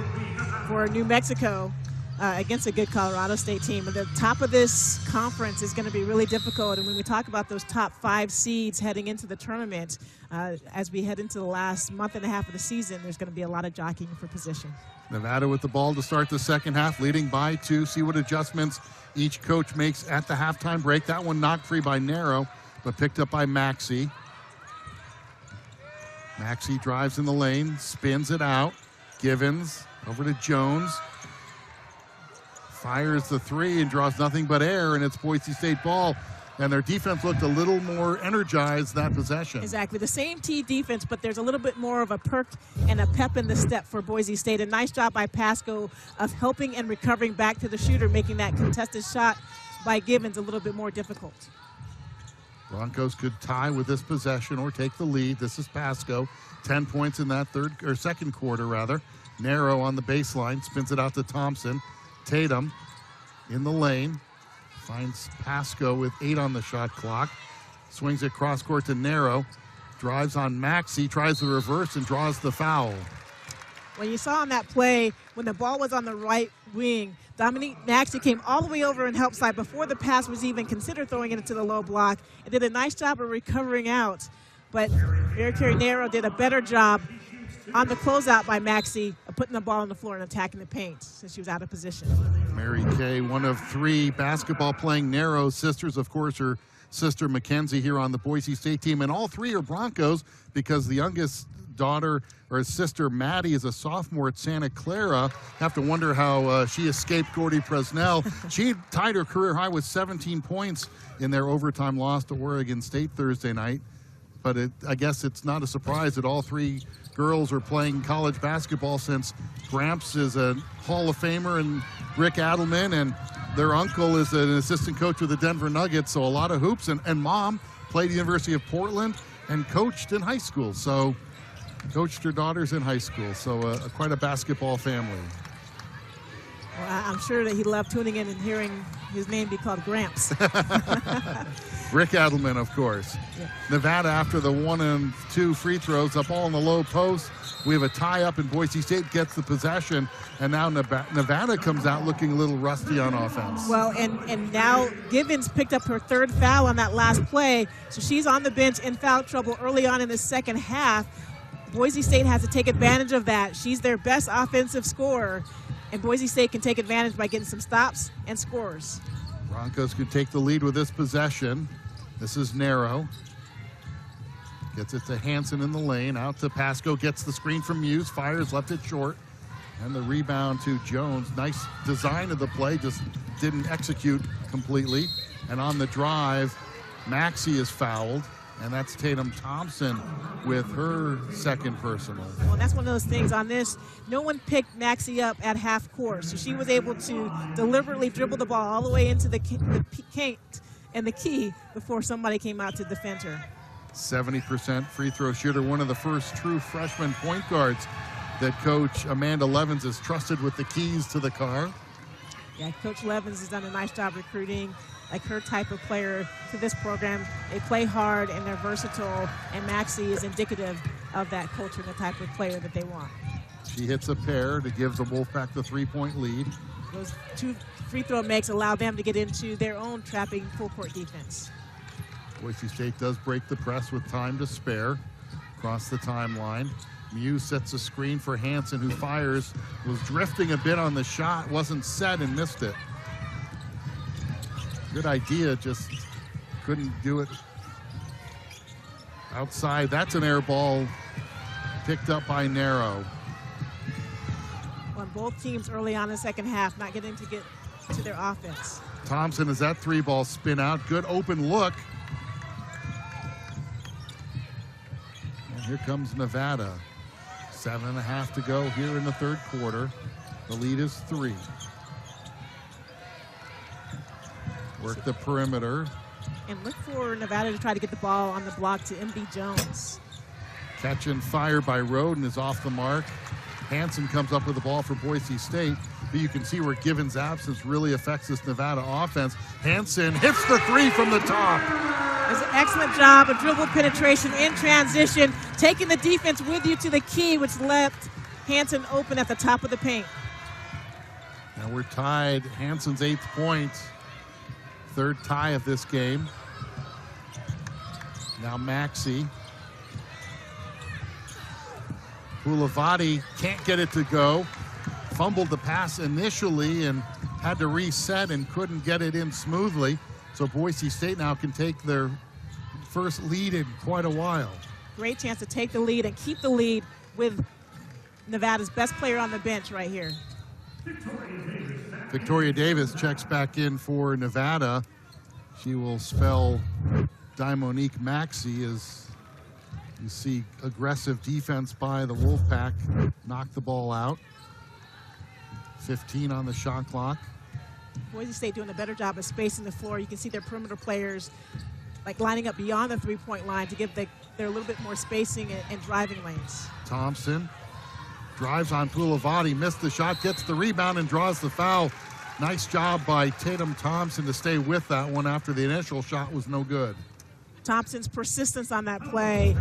for New Mexico against a good Colorado State team. At the top of this conference is going to be really difficult, and when we talk about those top 5 seeds heading into the tournament, as we head into the last month and a half of the season, there's going to be a lot of jockeying for position. Nevada with the ball to start the second half, leading by 2. See what adjustments each coach makes at the halftime break. That one knocked free by Narrow, but picked up by Maxey. Maxey drives in the lane, spins it out. Givens over to Jones. Fires the 3 and draws nothing but air, and it's Boise State ball. And their defense looked a little more energized that possession. Exactly. The same T defense, but there's a little bit more of a perk and a pep in the step for Boise State. A nice job by Pasco of helping and recovering back to the shooter, making that contested shot by Givens a little bit more difficult. Broncos could tie with this possession or take the lead. This is Pasco. 10 points in that second quarter, rather. Narrow on the baseline, spins it out to Thompson. Tatum in the lane, finds Pasco with 8 on the shot clock. Swings it cross court to Narrow. Drives on Maxey, tries the reverse and draws the foul. When you saw on that play, when the ball was on the right wing, Dominique Maxey came all the way over and help side before the pass was even considered throwing it into the low block, and did a nice job of recovering out. But Mary Carey Narrow did a better job on the closeout by Maxey of putting the ball on the floor and attacking the paint since she was out of position. Mary Kay, one of 3 basketball-playing Narrow sisters. Of course, her sister Mackenzie here on the Boise State team, and all 3 are Broncos because the youngest daughter or sister Maddie is a sophomore at Santa Clara. Have to wonder how she escaped Gordy Presnell. She tied her career high with 17 points in their overtime loss to Oregon State Thursday night. But I guess it's not a surprise that all 3 girls are playing college basketball since Gramps is a Hall of Famer and Rick Adelman, and their uncle is an assistant coach with the Denver Nuggets, so a lot of hoops. And mom played at the University of Portland and coached in high school, so coached her daughters in high school, so quite a basketball family. Well, I'm sure that he loved tuning in and hearing his name be called Gramps. Rick Adelman, of course. Yeah. Nevada, after the 1 and 2 free throws, up all in the low post. We have a tie-up, and Boise State gets the possession, and now Nevada comes out looking a little rusty on offense. Well, and now Givens picked up her 3rd foul on that last play, so she's on the bench in foul trouble early on in the second half. Boise State has to take advantage of that. She's their best offensive scorer, and Boise State can take advantage by getting some stops and scores. Broncos could take the lead with this possession. This is Narrow. Gets it to Hansen in the lane. Out to Pasco. Gets the screen from Muse. Fires, left it short. And the rebound to Jones. Nice design of the play. Just didn't execute completely. And on the drive, Maxey is fouled. And that's Tatum Thompson with her 2nd personal. Well, that's one of those things on this. No one picked Maxey up at half court, so she was able to deliberately dribble the ball all the way into the paint and the key before somebody came out to defend her. 70% free throw shooter, one of the first true freshman point guards that Coach Amanda Levens has trusted with the keys to the car. Yeah, Coach Levens has done a nice job recruiting like her type of player to this program. They play hard and they're versatile, and Maxey is indicative of that culture and the type of player that they want. She hits a pair to give the Wolfpack the 3-point lead. Those 2 free throw makes allow them to get into their own trapping full court defense. Boise State does break the press with time to spare. Across the timeline, Muse sets a screen for Hansen, who fires, was drifting a bit on the shot, wasn't set and missed it. Good idea, just couldn't do it outside. That's an air ball picked up by Narrow. On both teams early on in the second half, not getting to get to their offense. Thompson has that 3-ball spin out. Good open look. And here comes Nevada. 7.5 to go here in the third quarter. The lead is 3. Work the perimeter. And look for Nevada to try to get the ball on the block to MB Jones. Catch and fire by Roden is off the mark. Hansen comes up with the ball for Boise State. But you can see where Givens' absence really affects this Nevada offense. Hansen hits the 3 from the top. Does an excellent job of dribble penetration in transition, taking the defense with you to the key, which left Hansen open at the top of the paint. Now we're tied. Hansen's 8th point. 3rd tie of this game. Now Maxey. Pulavati can't get it to go. Fumbled the pass initially and had to reset and couldn't get it in smoothly. So Boise State now can take their first lead in quite a while. Great chance to take the lead and keep the lead with Nevada's best player on the bench right here. Victoria Davis checks back in for Nevada. She will spell Dimonique Maxey as you see aggressive defense by the Wolfpack. Knock the ball out. 15 on the shot clock. Boise State doing a better job of spacing the floor. You can see their perimeter players like lining up beyond the three-point line to give their a little bit more spacing and driving lanes. Thompson drives on Pulavati, missed the shot, gets the rebound and draws the foul. Nice job by Tatum Thompson to stay with that one after the initial shot was no good. Thompson's persistence on that play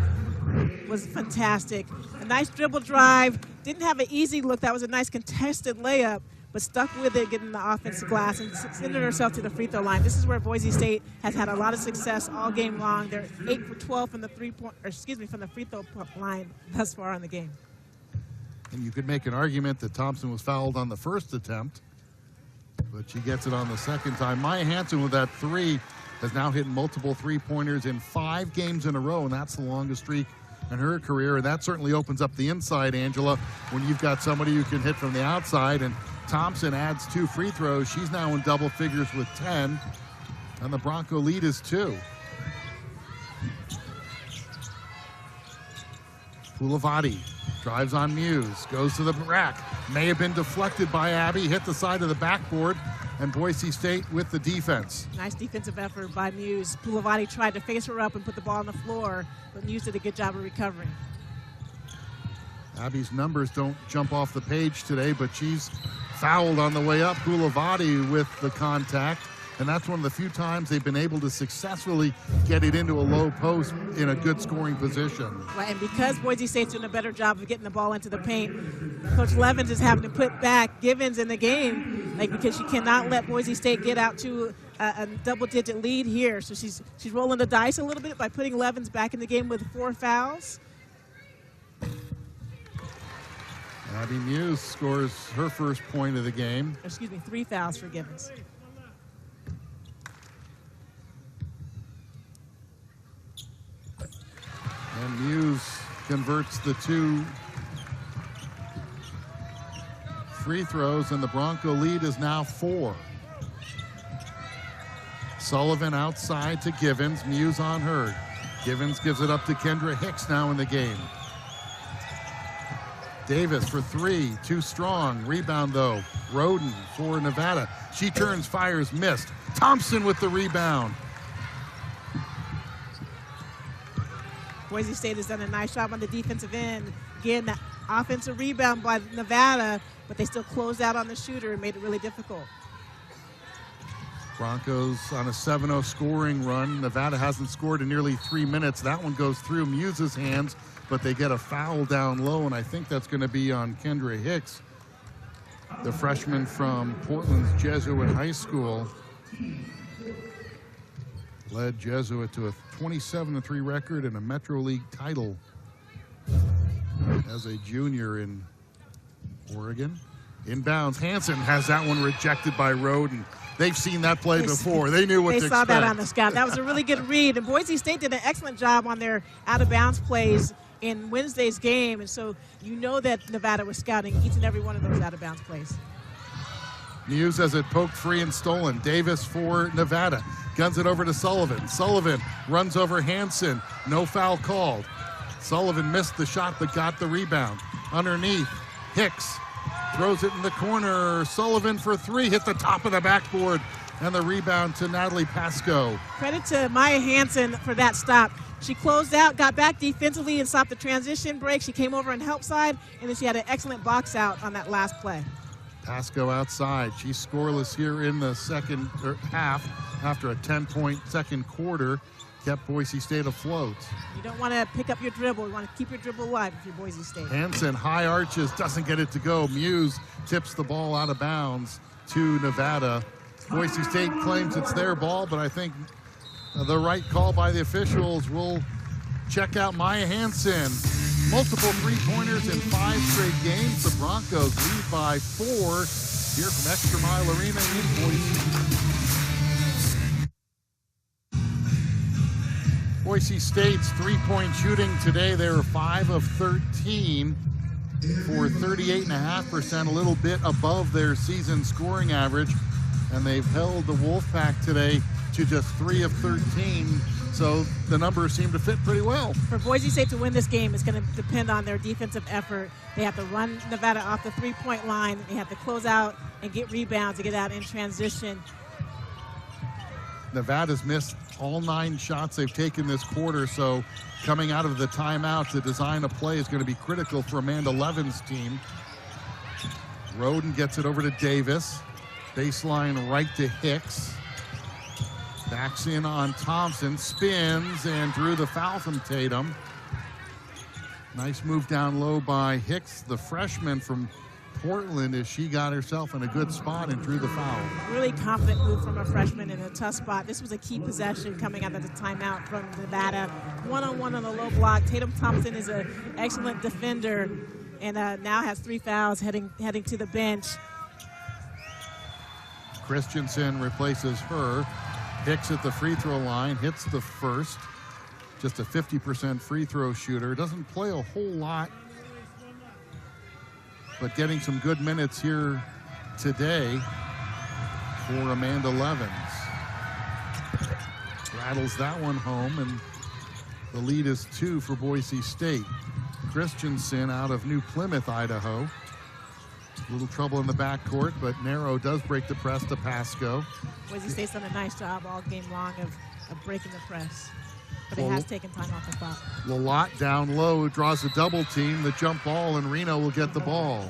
was fantastic. A nice dribble drive. Didn't have an easy look. That was a nice contested layup, but stuck with it, getting the offensive glass and sending herself to the free throw line. This is where Boise State has had a lot of success all game long. They're 8 for 12 from the from the free throw line thus far in the game. And you could make an argument that Thompson was fouled on the first attempt, but she gets it on the second time. Maya Hansen with that 3 has now hit multiple three-pointers in 5 games in a row, and that's the longest streak in her career. And that certainly opens up the inside, Angela, when you've got somebody who can hit from the outside. And Thompson adds 2 free throws. She's now in double figures with 10, and the Bronco lead is 2. Pulavati drives on Muse, goes to the rack. May have been deflected by Abby, hit the side of the backboard, and Boise State with the defense. Nice defensive effort by Muse. Pulavati tried to face her up and put the ball on the floor, but Muse did a good job of recovering. Abby's numbers don't jump off the page today, but she's fouled on the way up. Pulavati with the contact, and that's one of the few times they've been able to successfully get it into a low post in a good scoring position. Right, and because Boise State's doing a better job of getting the ball into the paint, Coach Levens is having to put back Givens in the game, because she cannot let Boise State get out to a double-digit lead here. So she's rolling the dice a little bit by putting Levens back in the game with 4 fouls. Abby Muse scores her first point of the game. 3 fouls for Givens. And Muse converts the 2 free throws, and the Bronco lead is now 4. Sullivan outside to Givens, Muse on her. Givens gives it up to Kendra Hicks now in the game. Davis for 3, too strong. Rebound though, Roden for Nevada. She turns, fires, missed. Thompson with the rebound. Boise State has done a nice job on the defensive end. Again, that offensive rebound by Nevada, but they still closed out on the shooter and made it really difficult. Broncos on a 7-0 scoring run. Nevada hasn't scored in nearly 3 minutes. That one goes through Muse's hands, but they get a foul down low, and I think that's going to be on Kendra Hicks, the freshman from Portland's Jesuit High School. Led Jesuit to a 27-3 record and a Metro League title as a junior in Oregon. Inbounds, Hansen has that one rejected by Roden. They've seen that play before. They knew what to expect. They saw that on the scout. That was a really good read. And Boise State did an excellent job on their out-of-bounds plays in Wednesday's game. And so you know that Nevada was scouting each and every one of those out-of-bounds plays. Muse has it poked free and stolen. Davis for Nevada. Guns it over to Sullivan. Sullivan runs over Hansen. No foul called. Sullivan missed the shot but got the rebound. underneath. Hicks throws it in the corner. Sullivan for three, hit the top of the backboard, and the rebound to Natalie Pasco. Credit to Maya Hansen for that stop. She closed out, got back defensively and stopped the transition break. She came over and help side, and then she had an excellent box out on that last play. Pasco outside. She's scoreless here in the second half after a 10-point second quarter. Kept Boise State afloat. You don't want to pick up your dribble. You want to keep your dribble alive if you're Boise State. Hansen, high arches, doesn't get it to go. Muse tips the ball out of bounds to Nevada. Boise State claims it's their ball, but I think the right call by the officials. Will check out Maya Hansen. Multiple three-pointers in 5 straight games. The Broncos lead by 4 here from ExtraMile Arena in Boise. Boise State's three-point shooting today, they were 5 of 13 for 38.5%, a little bit above their season scoring average. And they've held the Wolfpack today to just 3 of 13. So the numbers seem to fit pretty well. For Boise State to win this game, it's going to depend on their defensive effort. They have to run Nevada off the three-point line. They have to close out and get rebounds to get out in transition. Nevada's missed all 9 shots they've taken this quarter, so coming out of the timeout to design a play is going to be critical for Amanda Levin's team. Roden gets it over to Davis. Baseline right to Hicks. Backs in on Thompson, spins, and drew the foul from Tatum. Nice move down low by Hicks, the freshman from Portland, as she got herself in a good spot and drew the foul. Really confident move from a freshman in a tough spot. This was a key possession coming out of the timeout from Nevada. One-on-one on the low block. Tatum Thompson is an excellent defender and now has 3 fouls heading to the bench. Christensen replaces her. Hicks at the free throw line, hits the first. Just a 50% free throw shooter. Doesn't play a whole lot, but getting some good minutes here today for Amanda Levins. Rattles that one home, and the lead is 2 for Boise State. Christensen out of New Plymouth, Idaho. A little trouble in the backcourt, but Narrow does break the press to Pasco. Boise State's done a nice job all game long of breaking the press, but it has taken time off the clock. Lalott down low, draws a double team, the jump ball, and Reno will get the ball.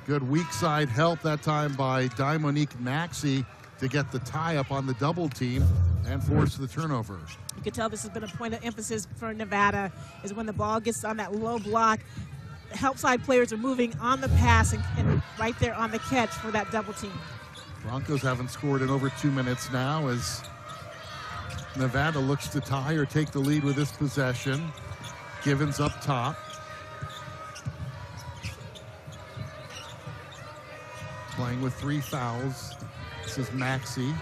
Good weak side help that time by Dimonique Maxey to get the tie up on the double team and force the turnover. You can tell this has been a point of emphasis for Nevada, is when the ball gets on that low block, help side players are moving on the pass and right there on the catch for that double team. Broncos haven't scored in over 2 minutes now as Nevada looks to tie or take the lead with this possession. Givens up top. Playing with 3 fouls. This is Maxey.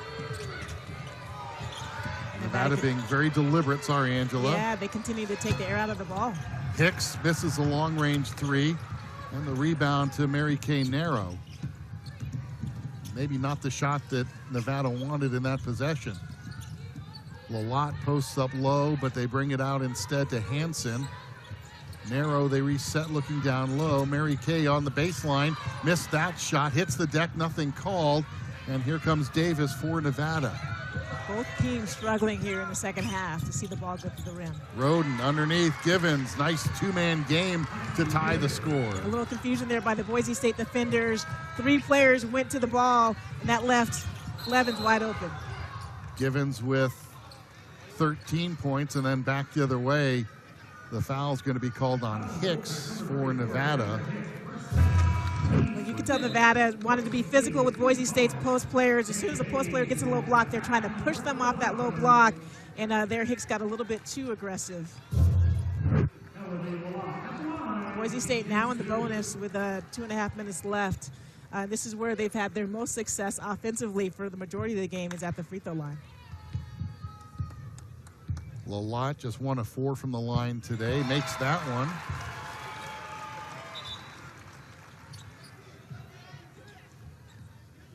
Nevada being very deliberate. Sorry, Angela. Yeah, they continue to take the air out of the ball. Hicks misses a long-range 3, and the rebound to Mary Kay Narrow. Maybe not the shot that Nevada wanted in that possession. Lalott posts up low, but they bring it out instead to Hansen. Narrow, they reset looking down low. Mary Kay on the baseline, missed that shot, hits the deck, nothing called, and here comes Davis for Nevada. Both teams struggling here in the second half to see the ball go to the rim. Roden underneath Givens. Nice 2-man game to tie the score. A little confusion there by the Boise State defenders. 3 players went to the ball, and that left Levins wide open. Givens with 13 points, and then back the other way. The foul's going to be called on Hicks for Nevada. Well, you can tell Nevada wanted to be physical with Boise State's post players. As soon as a post player gets a low block, they're trying to push them off that low block, and there Hicks got a little bit too aggressive. Boise State now in the bonus with 2.5 minutes left. This is where they've had their most success offensively for the majority of the game, is at the free throw line. Lalott just 1 of 4 from the line today, makes that one.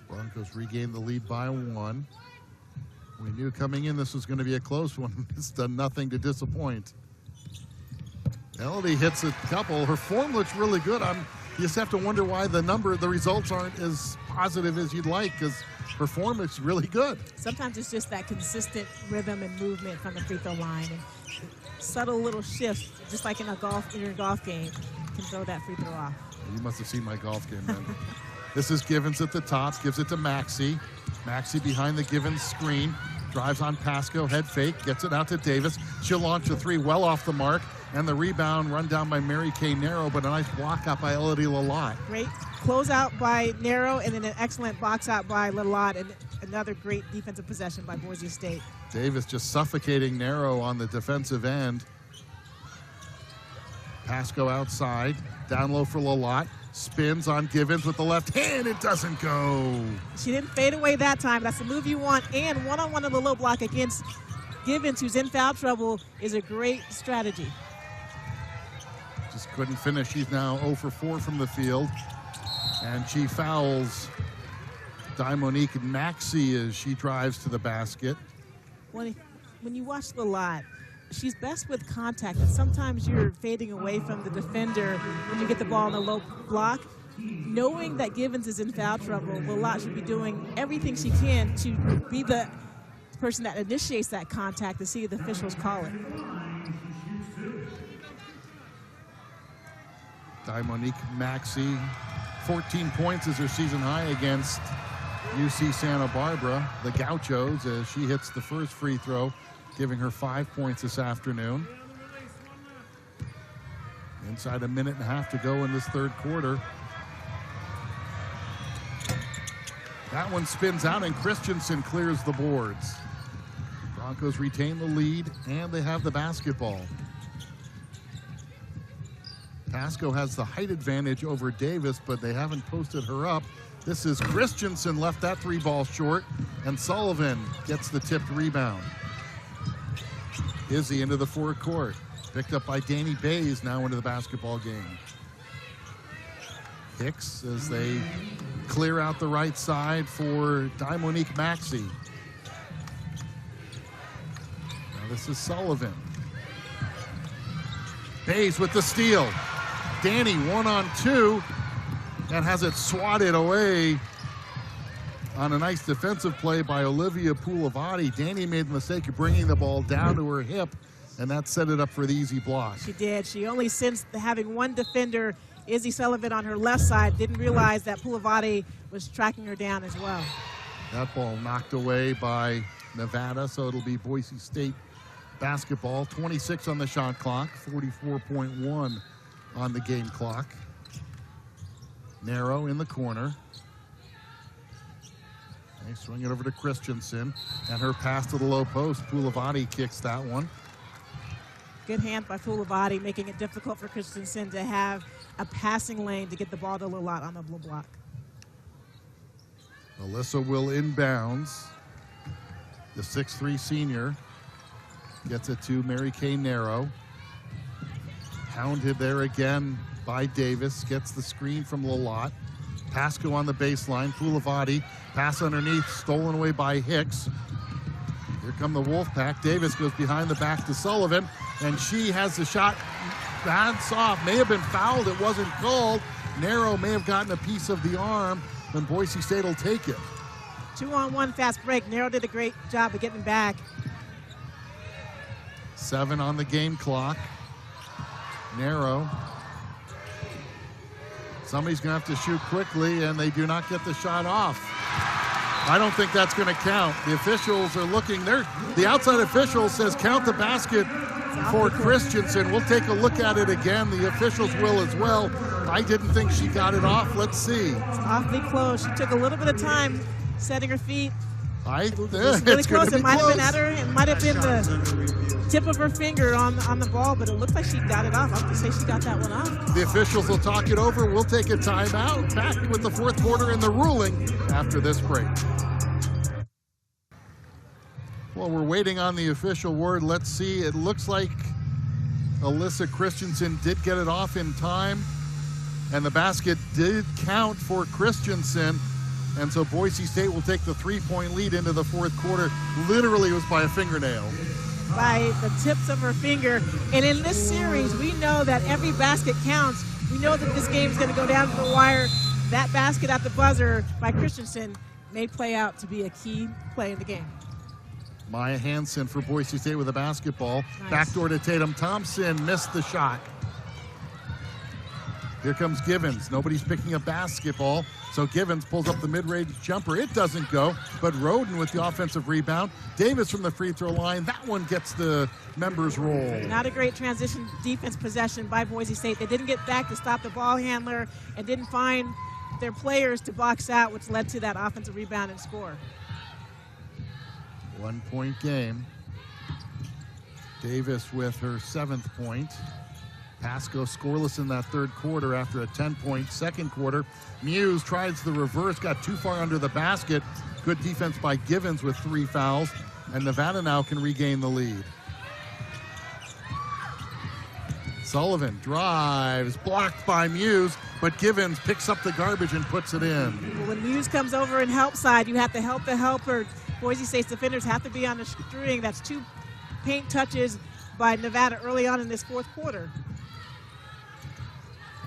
Broncos regain the lead by 1. We knew coming in this was going to be a close one. It's done nothing to disappoint. Elodie hits a couple. Her form looks really good. You just have to wonder why the results aren't as positive as you'd like, because her form is really good. Sometimes it's just that consistent rhythm and movement from the free throw line, and subtle little shifts, just like in your golf game, can throw that free throw off. You must have seen my golf game then. This is Givens at the top, gives it to Maxey. Maxey behind the Givens screen, drives on Pasco, head fake, gets it out to Davis. She'll launch a three well off the mark, and the rebound run down by Mary Kay Narrow, but a nice block out by Elodie Lalott. Great closeout by Narrow, and then an excellent box out by Lalott, and another great defensive possession by Boise State. Davis just suffocating Narrow on the defensive end. Pasco outside, down low for Lalott. Spins on Givens with the left hand. It doesn't go. She didn't fade away that time. That's the move you want. And one-on-one in the low block against Givens, who's in foul trouble, is a great strategy. Just couldn't finish. She's now 0 for 4 from the field. And she fouls Monique Maxey as she drives to the basket. When you watch Lalott, she's best with contact, and sometimes you're fading away from the defender when you get the ball in the low block. Knowing that Givens is in foul trouble, Lalott should be doing everything she can to be the person that initiates that contact to see the officials call it. Monique Maxey, 14 points is her season high against UC Santa Barbara, the Gauchos, as she hits the first free throw, giving her 5 points this afternoon. Inside a minute and a half to go in this third quarter. That one spins out and Christensen clears the boards. Broncos retain the lead and they have the basketball. Pasco has the height advantage over Davis, but they haven't posted her up. This is Christensen, left that three ball short, and Sullivan gets the tipped rebound. Izzy into the forecourt, picked up by Danny Bays, now into the basketball game. Hicks as they clear out the right side for Monique Maxey. Now this is Sullivan. Bays with the steal. Danny 1-on-2 and has it swatted away on a nice defensive play by Olivia Poulavati. Danny made the mistake of bringing the ball down to her hip, and that set it up for the easy block. She did. She only sensed having one defender, Izzy Sullivan, on her left side, didn't realize that Poulavati was tracking her down as well. That ball knocked away by Nevada, so it'll be Boise State basketball. 26 on the shot clock, 44.1 on the game clock. Narrow in the corner. They swing it over to Christensen, and her pass to the low post. Poulavati kicks that one. Good hand by Poulavati, making it difficult for Christensen to have a passing lane to get the ball to Lalott on the blue block. Alyssa will inbounds. The 6'3" senior gets it to Mary Kay Narrow. Hounded there again by Davis. Gets the screen from Lalott. Pasco on the baseline. Poulavati, pass underneath, stolen away by Hicks. Here come the Wolfpack. Davis goes behind the back to Sullivan, and she has the shot. That's off. May have been fouled. It wasn't called. Narrow may have gotten a piece of the arm, and Boise State will take it. 2-on-1 fast break. Narrow did a great job of getting back. 7 on the game clock. Narrow. Somebody's going to have to shoot quickly, and they do not get the shot off. I don't think that's going to count. The officials are looking there. The outside official says count the basket for Christensen. We'll take a look at it again. The officials will as well. I didn't think she got it off. Let's see. It's awfully close. She took a little bit of time setting her feet. It's really close. It might have been at her. It might have been the tip of her finger on the ball, but it looked like she got it off. I'm going to say she got that one off. The officials will talk it over. We'll take a timeout. Back with the fourth quarter and the ruling after this break. Well, we're waiting on the official word. Let's see. It looks like Alyssa Christensen did get it off in time, and the basket did count for Christensen. And so Boise State will take the 3-point lead into the fourth quarter. Literally, it was by a fingernail. by the tips of her finger. And in this series, we know that every basket counts. We know that this game is going to go down to the wire. That basket at the buzzer by Christensen may play out to be a key play in the game. Maya Hansen for Boise State with a basketball. Nice. Backdoor to Tatum Thompson, missed the shot. Here comes Givens. Nobody's picking up basketball, so Givens pulls up the mid-range jumper. It doesn't go, but Roden with the offensive rebound. Davis from the free throw line. That one gets the members roll. Not a great transition defense possession by Boise State. They didn't get back to stop the ball handler and didn't find their players to box out, which led to that offensive rebound and score. 1 point game. Davis with her 7th point. Pasco scoreless in that third quarter after a 10-point second quarter. Muse tries the reverse, got too far under the basket. Good defense by Givens with 3 fouls, and Nevada now can regain the lead. Sullivan drives, blocked by Muse, but Givens picks up the garbage and puts it in. When Muse comes over and help side, you have to help the helper. Boise State's defenders have to be on the string. That's 2 paint touches by Nevada early on in this fourth quarter.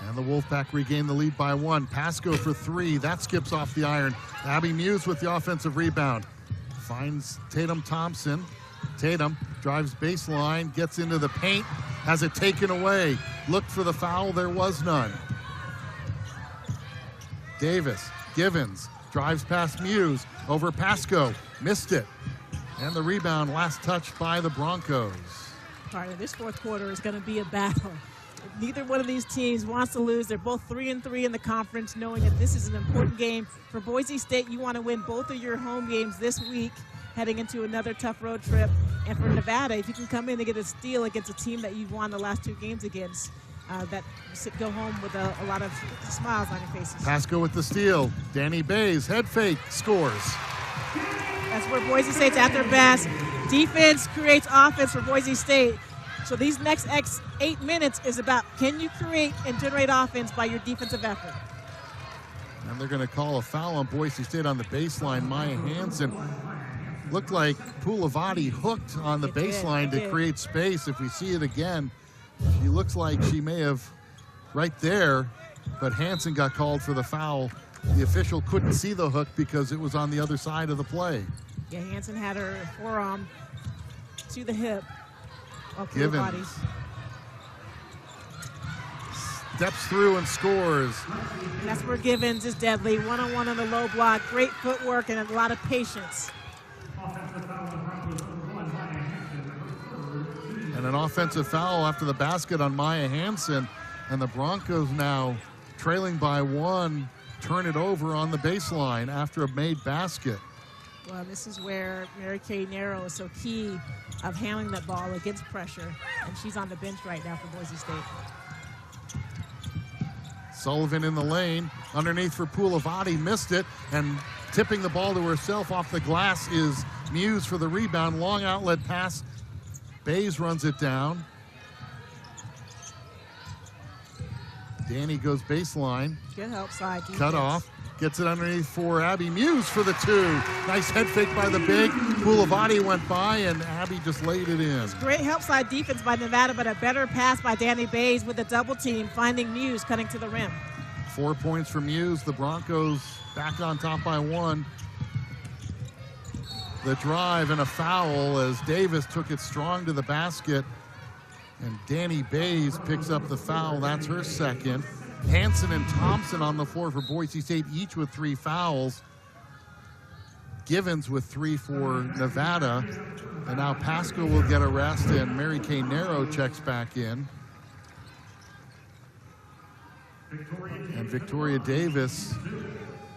And the Wolfpack regain the lead by 1. Pasco for 3. That skips off the iron. Abby Muse with the offensive rebound. Finds Tatum Thompson. Tatum drives baseline, gets into the paint, has it taken away. Looked for the foul, there was none. Davis, Givens, drives past Muse, over Pasco, missed it. And the rebound, last touch by the Broncos. Part of this fourth quarter is going to be a battle. Neither one of these teams wants to lose. They're both 3-3 in the conference, knowing that this is an important game. For Boise State, you want to win both of your home games this week, heading into another tough road trip. And for Nevada, if you can come in and get a steal against a team that you've won the last 2 games against, that go home with a lot of smiles on your faces. Pasco with the steal. Danny Bays, head fake, scores. That's where Boise State's at their best. Defense creates offense for Boise State. So these next 8 minutes is about, can you create and generate offense by your defensive effort? And they're going to call a foul on Boise State on the baseline. Maya Hansen looked like Poulavati hooked on the baseline to create space. If we see it again, she looks like she may have right there, but Hansen got called for the foul. The official couldn't see the hook because it was on the other side of the play. Yeah, Hansen had her forearm to the hip of Givens Poulavati. steps through and scores. And that's where Givens is deadly. One-on-one on the low block. Great footwork and a lot of patience. And an offensive foul after the basket on Maya Hansen. And the Broncos now trailing by 1, turn it over on the baseline after a made basket. Well, this is where Mary Kay Narrow is so key of handling that ball against pressure. And she's on the bench right now for Boise State. Sullivan in the lane, underneath for Poulavati, missed it, and tipping the ball to herself off the glass is Muse for the rebound. Long outlet pass. Bays runs it down. Danny goes baseline. Good help side defense. Cut off. Gets it underneath for Abby Muse for the 2. Nice head fake by the big. Poulavati went by, and Abby just laid it in. Great help side defense by Nevada, but a better pass by Danny Bays with a double team, finding Muse cutting to the rim. 4 points for Muse. The Broncos back on top by 1. The drive and a foul as Davis took it strong to the basket. And Danny Bays picks up the foul. That's her 2nd. Hansen and Thompson on the floor for Boise State, each with 3 fouls. Givens with 3 for Nevada. And now Pasco will get a rest, and Mary Kay Narrow checks back in. And Victoria Davis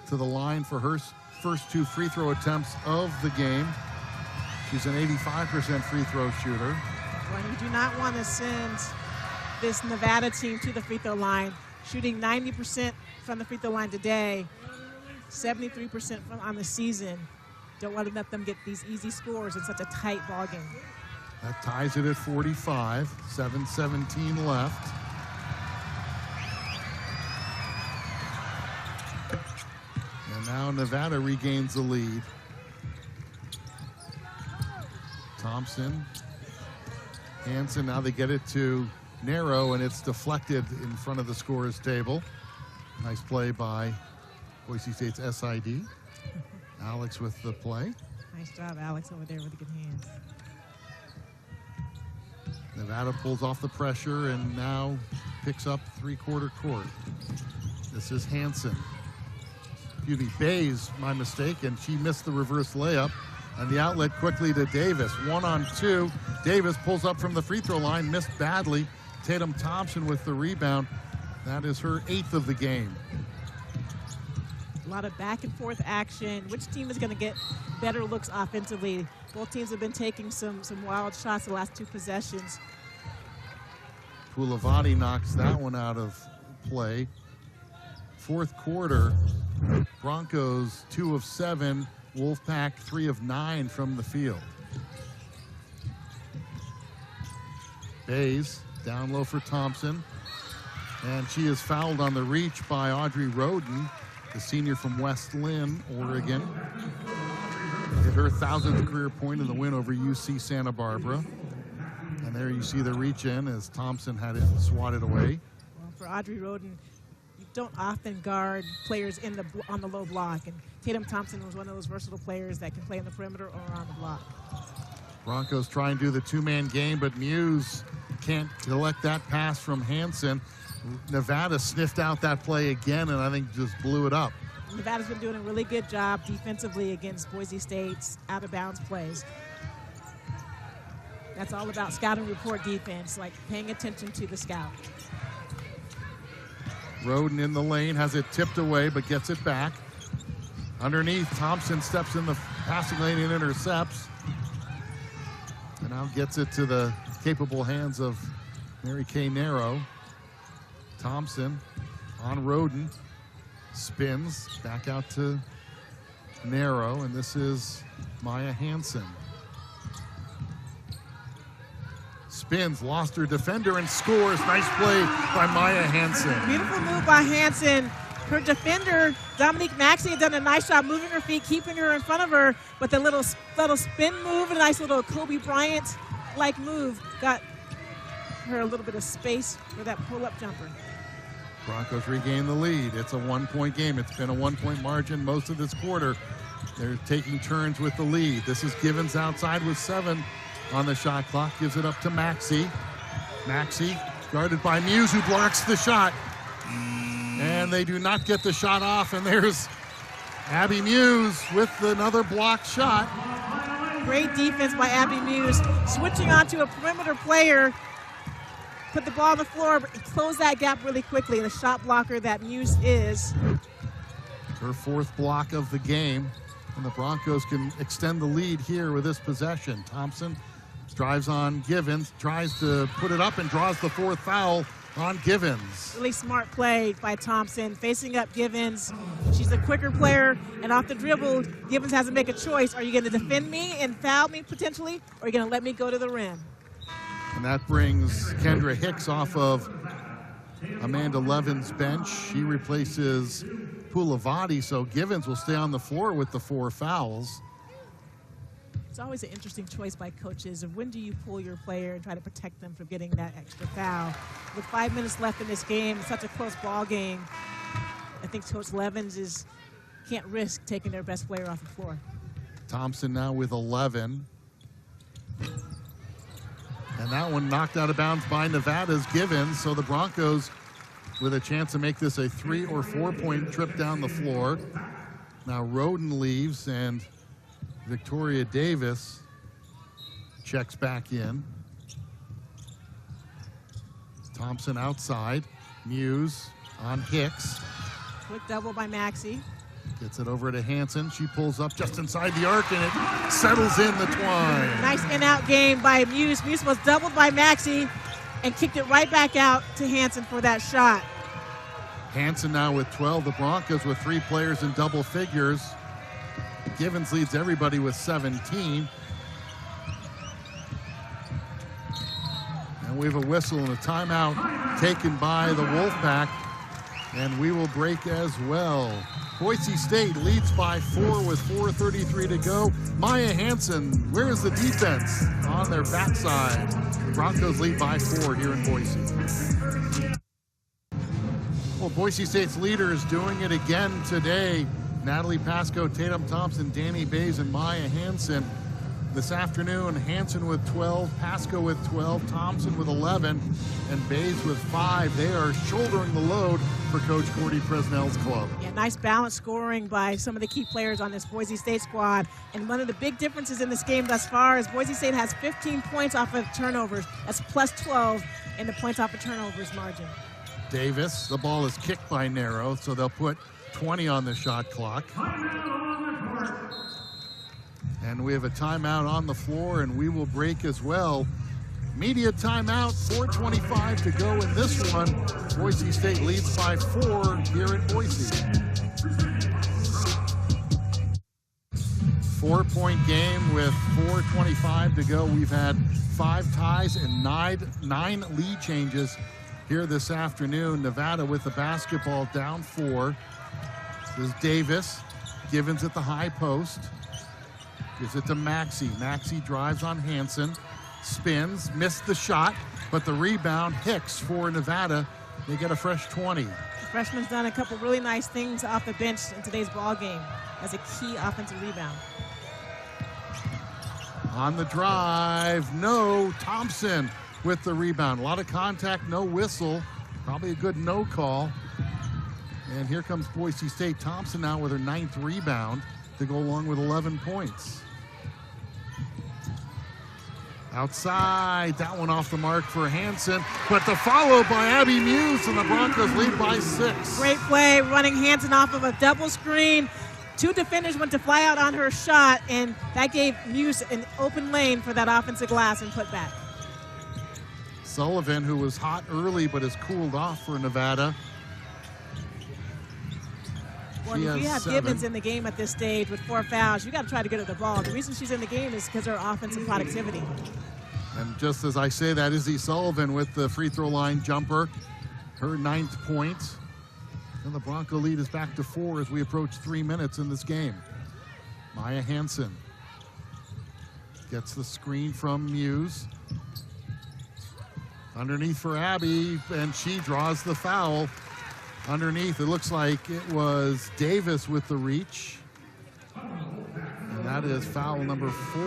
to the line for her first 2 free throw attempts of the game. She's an 85% free throw shooter. Well, you do not want to send this Nevada team to the free throw line. Shooting 90% from the free throw line today, 73% on the season. Don't want to let them get these easy scores in such a tight ball game. That ties it at 45, 7:17 left. And now Nevada regains the lead. Thompson Hansen, now they get it to Narrow, and it's deflected in front of the scorer's table. Nice play by Boise State's SID. Alex with the play. Nice job, Alex, over there with the good hands. Nevada pulls off the pressure and now picks up three-quarter court. This is Hansen. Excuse me, Bays, my mistake, and she missed the reverse layup. And the outlet quickly to Davis. 1-on-2. Davis pulls up from the free throw line, missed badly. Tatum Thompson with the rebound. That is her 8th of the game. A lot of back and forth action. Which team is going to get better looks offensively? Both teams have been taking some wild shots the last 2 possessions. Pulavati knocks that one out of play. Fourth quarter, Broncos 2 of 7, Wolfpack 3 of 9 from the field. Bays down low for Thompson, and she is fouled on the reach by Audrey Roden, the senior from West Lynn, Oregon. Hit her 1,000th career point in the win over UC Santa Barbara. And there you see the reach in as Thompson had it swatted away. Well, for Audrey Roden, you don't often guard players on the low block, and Tatum Thompson was one of those versatile players that can play on the perimeter or on the block. Broncos try and do the 2-man game, but Muse can't collect that pass from Hansen. Nevada sniffed out that play again, and I think just blew it up. Nevada's been doing a really good job defensively against Boise State's out-of-bounds plays. That's all about scouting report defense, like paying attention to the scout. Roden in the lane, has it tipped away, but gets it back. Underneath, Thompson steps in the passing lane and intercepts. And now gets it to the capable hands of Mary Kay Narrow. Thompson on Roden, spins back out to Narrow, and this is Maya Hansen. Spins, lost her defender, and scores. Nice play by Maya Hansen. Beautiful move by Hansen. Her defender, Dominique Maxey, had done a nice job moving her feet, keeping her in front of her, but the little spin move, a nice little Kobe Bryant-like move, got her a little bit of space for that pull-up jumper. Broncos regain the lead. It's a 1-point game. It's been a 1-point margin most of this quarter. They're taking turns with the lead. This is Givens outside with 7 on the shot clock. Gives it up to Maxey. Maxey guarded by Muse, who blocks the shot. And they do not get the shot off, and there's Abby Muse with another blocked shot. Great defense by Abby Muse, switching onto a perimeter player, put the ball on the floor, but close that gap really quickly. The shot blocker that Muse is. Her 4th block of the game, and the Broncos can extend the lead here with this possession. Thompson drives on Givens, tries to put it up, and draws the 4th foul on Givens. Really smart play by Thompson, facing up Givens. She's a quicker player, and off the dribble, Givens has to make a choice. Are you going to defend me and foul me potentially, or are you going to let me go to the rim? And that brings Kendra Hicks off of Amanda Levin's bench. She replaces Pulavati, so Givens will stay on the floor with the 4 fouls. It's always an interesting choice by coaches of when do you pull your player and try to protect them from getting that extra foul. With 5 minutes left in this game, it's such a close ball game, I think Coach Levins can't risk taking their best player off the floor. Thompson now with 11. And that one knocked out of bounds by Nevada's Givens, so the Broncos with a chance to make this a 3 or 4 point trip down the floor. Now Roden leaves, and Victoria Davis checks back in. Thompson outside. Muse on Hicks. Quick double by Maxey. Gets it over to Hansen. She pulls up just inside the arc, and it settles in the twine. Nice in-out game by Muse. Muse was doubled by Maxey and kicked it right back out to Hansen for that shot. Hansen now with 12. The Broncos with 3 players in double figures. Givens leads everybody with 17. And we have a whistle and a timeout taken by the Wolfpack. And we will break as well. Boise State leads by 4 with 4:33 to go. Maya Hansen, where's the defense? On their backside. Broncos lead by 4 here in Boise. Well, Boise State's leaders doing it again today. Natalie Pasco, Tatum Thompson, Danny Bays, and Maya Hansen. This afternoon, Hansen with 12, Pasco with 12, Thompson with 11, and Bays with 5. They are shouldering the load for Coach Gordy Presnell's club. Yeah, nice balance scoring by some of the key players on this Boise State squad. And one of the big differences in this game thus far is Boise State has 15 points off of turnovers. That's plus 12 in the points off of turnovers margin. Davis, the ball is kicked by Narrow, so they'll put 20 on the shot clock. And we have a timeout on the floor, and we will break as well. Media timeout, 4:25 to go in this one. Boise State leads by 4 here in Boise. 4-point game with 4:25 to go. We've had 5 ties and 9 lead changes here this afternoon. Nevada with the basketball down 4. This is Davis. Givens at the high post. Gives it to Maxey. Maxey drives on Hansen. Spins. Missed the shot, but the rebound. Hicks for Nevada. They get a fresh 20. The freshman's done a couple really nice things off the bench in today's ball game as a key offensive rebound. On the drive. No. Thompson with the rebound. A lot of contact. No whistle. Probably a good no call. And here comes Boise State. Thompson now with her 9th rebound to go along with 11 points. Outside, that one off the mark for Hansen, but the follow by Abby Muse, and the Broncos lead by 6. Great play, running Hansen off of a double screen. 2 defenders went to fly out on her shot, and that gave Muse an open lane for that offensive glass and put back. Sullivan, who was hot early but has cooled off for Nevada. Well, if you have 7. Gibbons in the game at this stage with 4 fouls, you got to try to get her the ball. The reason she's in the game is because of her offensive productivity. And just as I say that, Izzy Sullivan with the free throw line jumper, her 9th point. And the Bronco lead is back to 4 as we approach 3 minutes in this game. Maya Hansen gets the screen from Muse. Underneath for Abby, and she draws the foul. Underneath, it looks like it was Davis with the reach. And that is foul number 4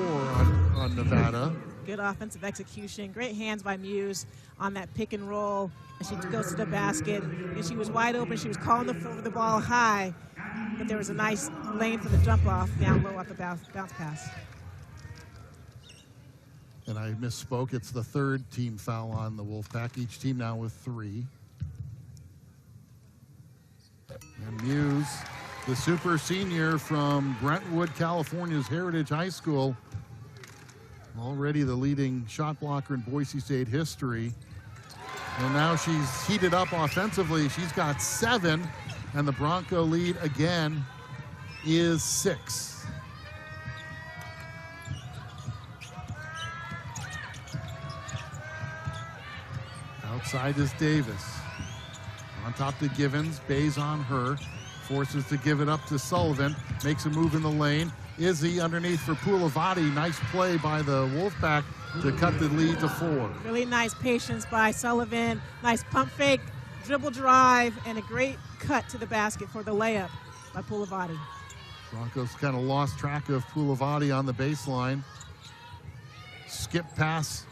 on Nevada. Good offensive execution. Great hands by Muse on that pick and roll. And she goes to the basket. And she was wide open. She was calling the ball high. But there was a nice lane for the jump off down low off the bounce pass. And I misspoke. It's the 3rd team foul on the Wolfpack. Each team now with 3. And Muse, the super senior from Brentwood, California's Heritage High School, already the leading shot blocker in Boise State history. And now she's heated up offensively. She's got 7, and the Bronco lead again is 6. Outside is Davis. On top to Givens, Bays on her, forces to give it up to Sullivan, makes a move in the lane. Izzy underneath for Poulavati. Nice play by the Wolfpack to cut the lead to 4. Really nice patience by Sullivan. Nice pump fake, dribble drive, and a great cut to the basket for the layup by Poulavati. Broncos kind of lost track of Poulavati on the baseline. Skip pass.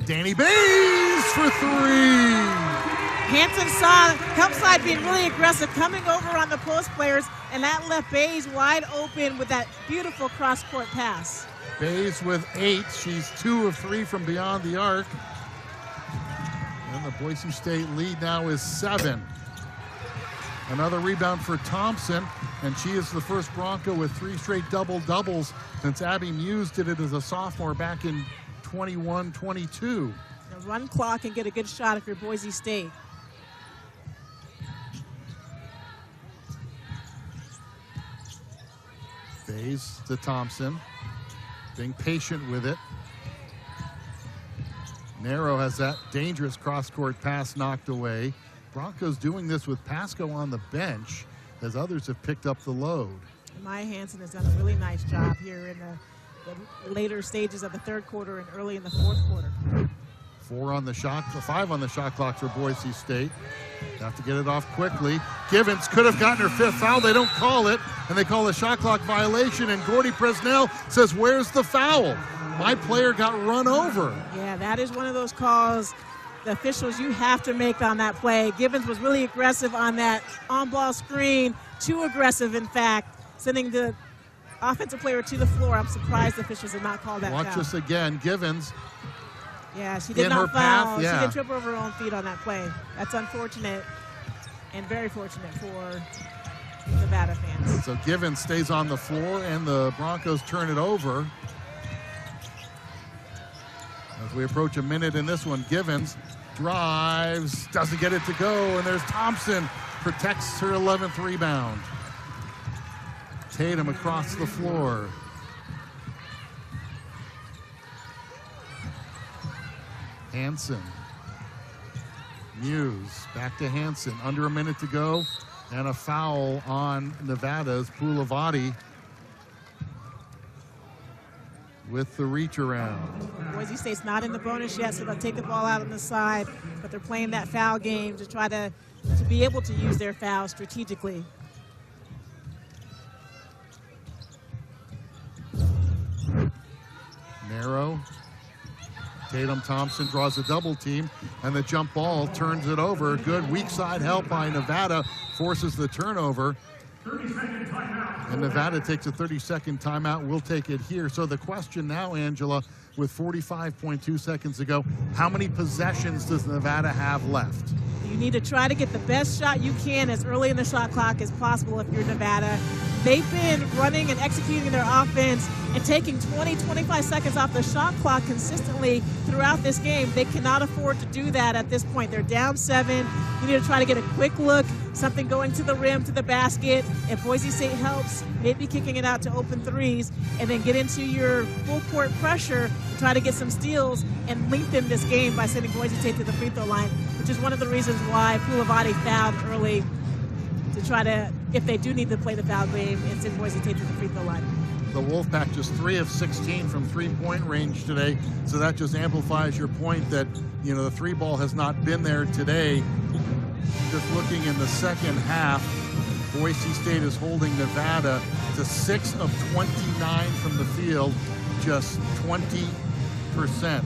Danny Bays for 3. Hansen saw help side being really aggressive, coming over on the post players, and that left Bays wide open with that beautiful cross-court pass. Bays with 8. She's 2 of 3 from beyond the arc. And the Boise State lead now is 7. Another rebound for Thompson, and she is the first Bronco with 3 straight double-doubles since Abby Muse did it as a sophomore back in 21-22. Run clock and get a good shot if you're Boise State. Bays to Thompson, being patient with it. Narrow has that dangerous cross-court pass knocked away. Broncos doing this with Pasco on the bench. as others have picked up the load. Maya Hansen has done a really nice job here in the later stages of the third quarter and early in the fourth quarter. 5 on the shot clock for Boise State. Have to get it off quickly. Givens could have gotten her 5th foul. They don't call it, and they call a shot clock violation, and Gordy Presnell says, where's the foul? My player got run over. Yeah, that is one of those calls, the officials, you have to make on that play. Givens was really aggressive on that on-ball screen, too aggressive, in fact, sending the offensive player to the floor. I'm surprised the officials did not call that foul. Watch this again. Givens. Yeah, she did not foul. She did trip over her own feet on that play. That's unfortunate and very fortunate for Nevada fans. So Givens stays on the floor, and the Broncos turn it over. As we approach a minute in this one, Givens drives, doesn't get it to go, and there's Thompson, protects her 11th rebound. Tatum across the floor. Hansen. Muse back to Hansen. Under a minute to go, and a foul on Nevada's Poulavati with the reach around. Boise State's not in the bonus yet, so they'll take the ball out on the side, but they're playing that foul game to try to be able to use their fouls strategically. Narrow. Tatum Thompson draws a double team, and the jump ball turns it over. Good weak side help by Nevada, forces the turnover. And Nevada takes a 30-second timeout. We'll take it here. So the question now, Angela, with 45.2 seconds to go, how many possessions does Nevada have left? You need to try to get the best shot you can as early in the shot clock as possible if you're Nevada. They've been running and executing their offense and taking 20, 25 seconds off the shot clock consistently throughout this game. They cannot afford to do that at this point. They're down 7. You need to try to get a quick look, something going to the rim, to the basket. If Boise State helps, maybe kicking it out to open threes, and then get into your full court pressure, try to get some steals and lengthen this game by sending Boise State to the free throw line, which is one of the reasons why Poulavati fouled early, to try to, if they do need to play the foul game, and send Boise State to the free throw line. The Wolfpack just 3 of 16 from three-point range today, so that just amplifies your point that, you know, the 3 ball has not been there today. Just looking in the second half, Boise State is holding Nevada to 6 of 29 from the field, just 20%.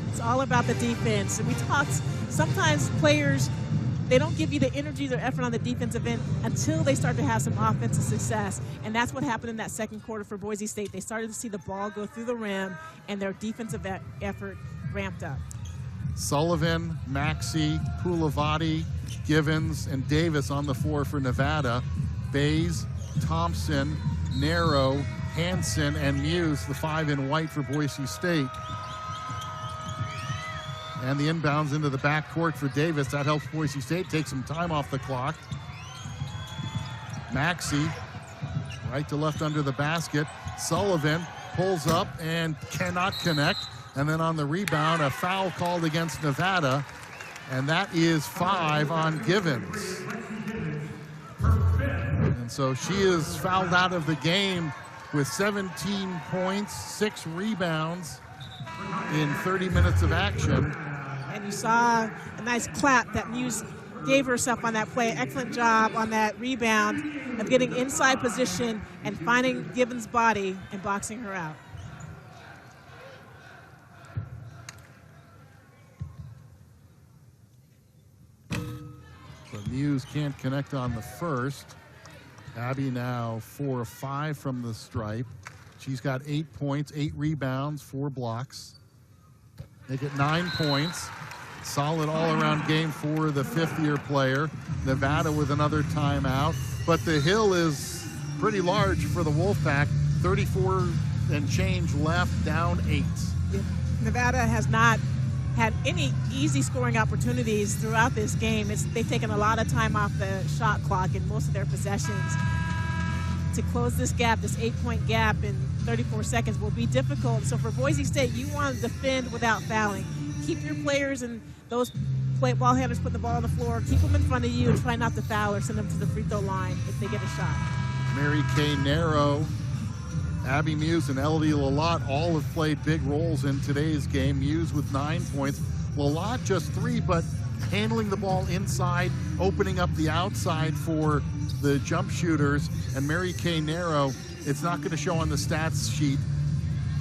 It's all about the defense. And we talked, sometimes players, they don't give you the energy or effort on the defensive end until they start to have some offensive success. And that's what happened in that second quarter for Boise State. They started to see the ball go through the rim, and their defensive effort ramped up. Sullivan, Maxey, Poulavati, Givens, and Davis on the floor for Nevada. Bays, Thompson, Narrow, Hansen, and Muse, the 5 in white for Boise State. And the inbounds into the backcourt for Davis. That helps Boise State take some time off the clock. Maxey, right to left under the basket. Sullivan pulls up and cannot connect. And then on the rebound, a foul called against Nevada. And that is 5 on Givens. And so she is fouled out of the game with 17 points, 6 rebounds in 30 minutes of action. And you saw a nice clap that Muse gave herself on that play. Excellent job on that rebound of getting inside position and finding Givens' body and boxing her out. So Muse can't connect on the first. Abby now 4 of 5 from the stripe. She's got 8 points, 8 rebounds, 4 blocks. Make it 9 points. Solid all-around game for the 5th-year player. Nevada with another timeout. But the hill is pretty large for the Wolfpack. 34 and change left, down 8. Nevada has not had any easy scoring opportunities throughout this game. They've taken a lot of time off the shot clock in most of their possessions. To close this gap, this 8-point gap in 34 seconds will be difficult. So for Boise State, you want to defend without fouling. Keep your players in those ball handlers putting the ball on the floor, keep them in front of you and try not to foul or send them to the free throw line if they get a shot. Mary Kay Narrow, Abby Muse, and LD Lalott all have played big roles in today's game. Muse with 9 points. Lalott just 3, but handling the ball inside, opening up the outside for the jump shooters. And Mary Kay Narrow, it's not going to show on the stats sheet,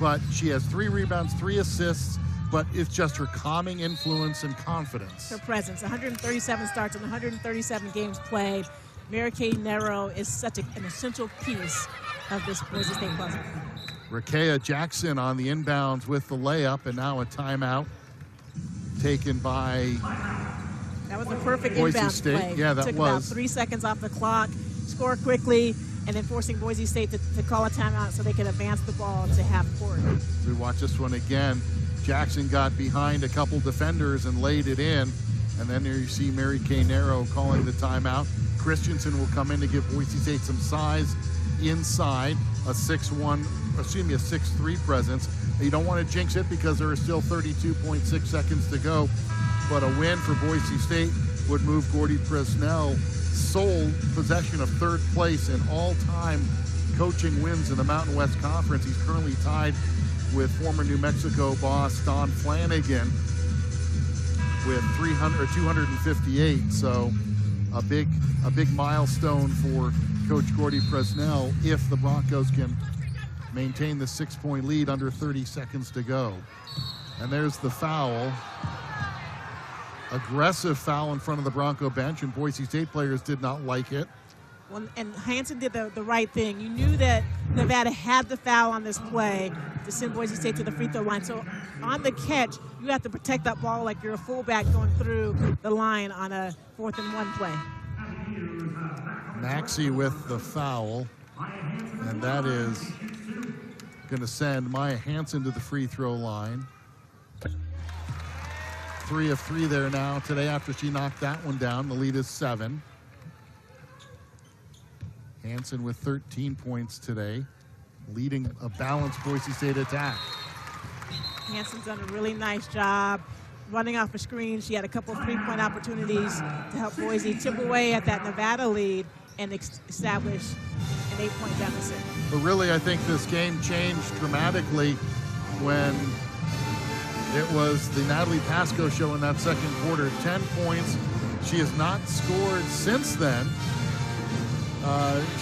but she has 3 rebounds, 3 assists, but it's just her calming influence and confidence. Her presence, 137 starts and 137 games played. Mary Kay Narrow is such an essential piece of this Boise State puzzle. Rakea Jackson on the inbounds with the layup, and now a timeout taken by that was a perfect Boise inbound State. play. Yeah, that Took was. about 3 seconds off the clock, score quickly, and then forcing Boise State to call a timeout so they can advance the ball to half court. We watch this one again. Jackson got behind a couple defenders and laid it in. And then there you see Mary Kay Narrow calling the timeout. Christensen will come in to give Boise State some size inside, a 6'3" presence. You don't want to jinx it because there are still 32.6 seconds to go. But a win for Boise State would move Gordy Presnell sole possession of 3rd place in all-time coaching wins in the Mountain West Conference. He's currently tied with former New Mexico boss Don Flanagan with 258. So a big milestone for Coach Gordy Presnell if the Broncos can maintain the 6-point lead under 30 seconds to go. And there's the foul. Aggressive foul in front of the Bronco bench, and Boise State players did not like it. Well, and Hansen did the right thing. You knew that Nevada had the foul on this play to send Boise State to the free throw line. So on the catch, you have to protect that ball like you're a fullback going through the line on a 4th and 1 play. Maxey with the foul, and that is going to send Maya Hansen to the free throw line. 3 of 3 there now today after she knocked that one down. The lead is 7. Hansen with 13 points today, leading a balanced Boise State attack. Hansen's done a really nice job running off a screen. She had a couple of 3-point opportunities to help Boise chip away at that Nevada lead and establish an 8-point deficit. But really, I think this game changed dramatically when it was the Natalie Pasco show in that second quarter. 10 points. She has not scored since then.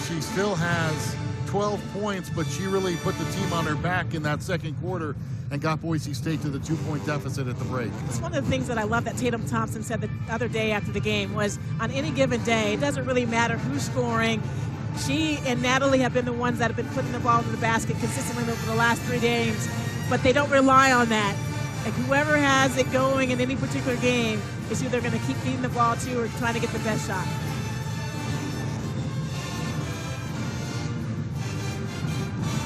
She still has 12 points, but she really put the team on her back in that second quarter and got Boise State to the 2-point deficit at the break. It's one of the things that I love that Tatum Thompson said the other day after the game was on any given day, it doesn't really matter who's scoring. She and Natalie have been the ones that have been putting the ball in the basket consistently over the last 3 games, but they don't rely on that. Like whoever has it going in any particular game is who they're going to keep feeding the ball to or trying to get the best shot.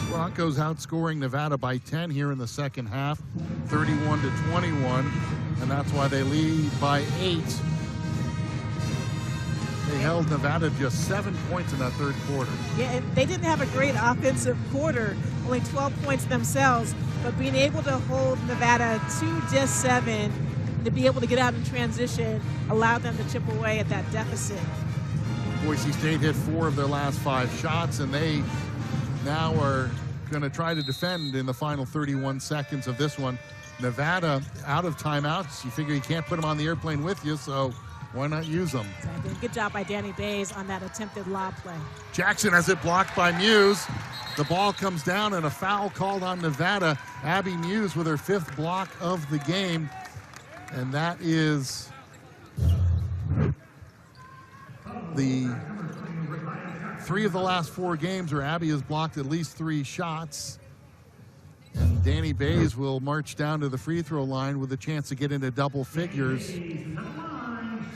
Broncos outscoring Nevada by 10 here in the second half, 31-21, and that's why they lead by 8. They held Nevada just 7 points in that third quarter. Yeah, and they didn't have a great offensive quarter, only 12 points themselves, but being able to hold Nevada to just 7, to be able to get out in transition, allowed them to chip away at that deficit. Boise State hit 4 of their last 5 shots, and they now are going to try to defend in the final 31 seconds of this one. Nevada out of timeouts. You figure you can't put them on the airplane with you, so why not use them? Exactly. Good job by Danny Bays on that attempted lob play. Jackson has it blocked by Muse. The ball comes down and a foul called on Nevada. Abby Muse with her 5th block of the game. And that is the 3 of the last 4 games where Abby has blocked at least 3 shots. And Danny Bays will march down to the free throw line with a chance to get into double figures.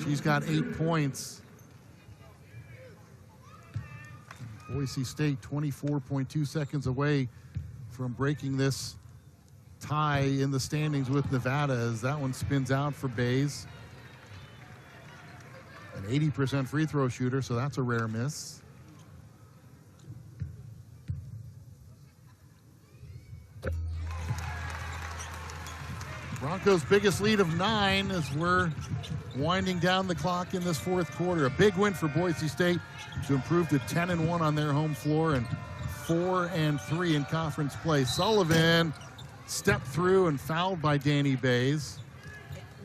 She's got 8 points. Boise State 24.2 seconds away from breaking this tie in the standings with Nevada as that one spins out for Bays. An 80% free throw shooter, so that's a rare miss. Broncos' biggest lead of 9 as we're winding down the clock in this fourth quarter. A big win for Boise State to improve to 10-1 on their home floor and 4-3 in conference play. Sullivan stepped through and fouled by Danny Bays.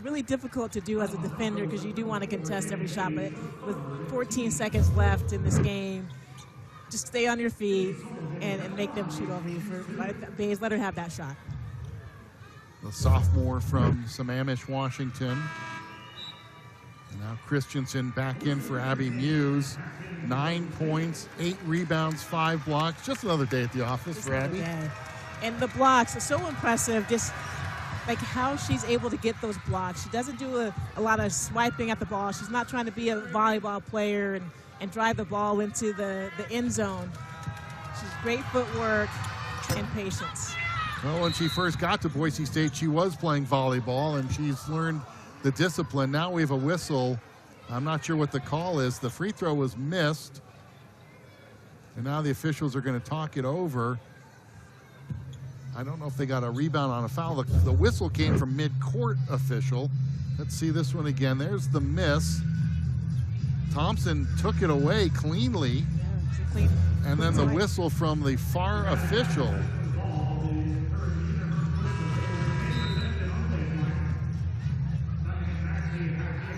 Really difficult to do as a defender because you do want to contest every shot, but with 14 seconds left in this game, just stay on your feet and make them shoot over you. Bays, let her have that shot. The sophomore from Sammamish, Washington. And now Christensen back in for Abby Muse. 9 points, 8 rebounds, 5 blocks. Just another day at the office for Abby. And the blocks are so impressive, just like how she's able to get those blocks. She doesn't do a lot of swiping at the ball. She's not trying to be a volleyball player and drive the ball into the end zone. She's great footwork and patience. Well, when she first got to Boise State, she was playing volleyball, and she's learned the discipline. Now we have a whistle. I'm not sure what the call is. The free throw was missed, and now the officials are going to talk it over. I don't know if they got a rebound on a foul. The whistle came from mid-court official. Let's see this one again. There's the miss. Thompson took it away cleanly. Yeah, and then the whistle from the far official.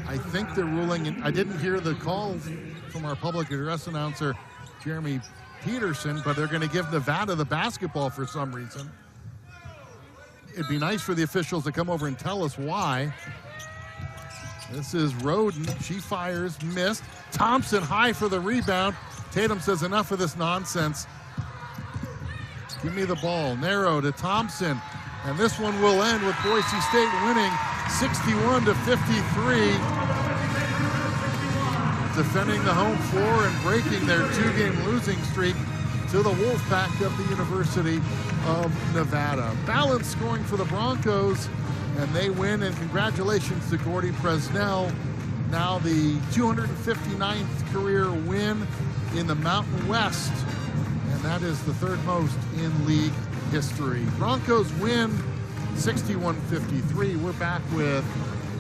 I think they're ruling, and I didn't hear the call from our public address announcer, Jeremy Peterson, but they're going to give Nevada the basketball for some reason. It'd be nice for the officials to come over and tell us why. This is Roden. She fires, missed. Thompson high for the rebound. Tatum says, enough of this nonsense. Give me the ball. Narrow to Thompson. And this one will end with Boise State winning 61-53. Defending the home floor and breaking their 2-game losing streak to the Wolfpack of the University of Nevada. Balanced scoring for the Broncos, and they win, and congratulations to Gordy Presnell. Now the 259th career win in the Mountain West, and that is the third most in league history. Broncos win 61-53. We're back with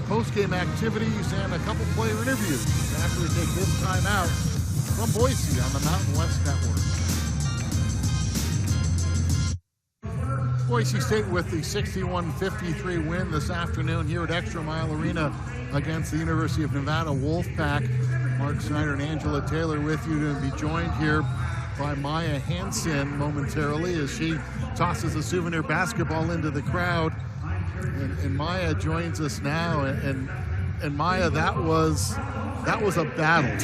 post-game activities and a couple player interviews after we take this time out from Boise on the Mountain West Network. Boise State with the 61-53 win this afternoon here at ExtraMile Arena against the University of Nevada Wolfpack. Mark Snyder and Angela Taylor with you to be joined here by Maya Hansen momentarily as she tosses a souvenir basketball into the crowd. And Maya joins us now, and Maya, that was a battle.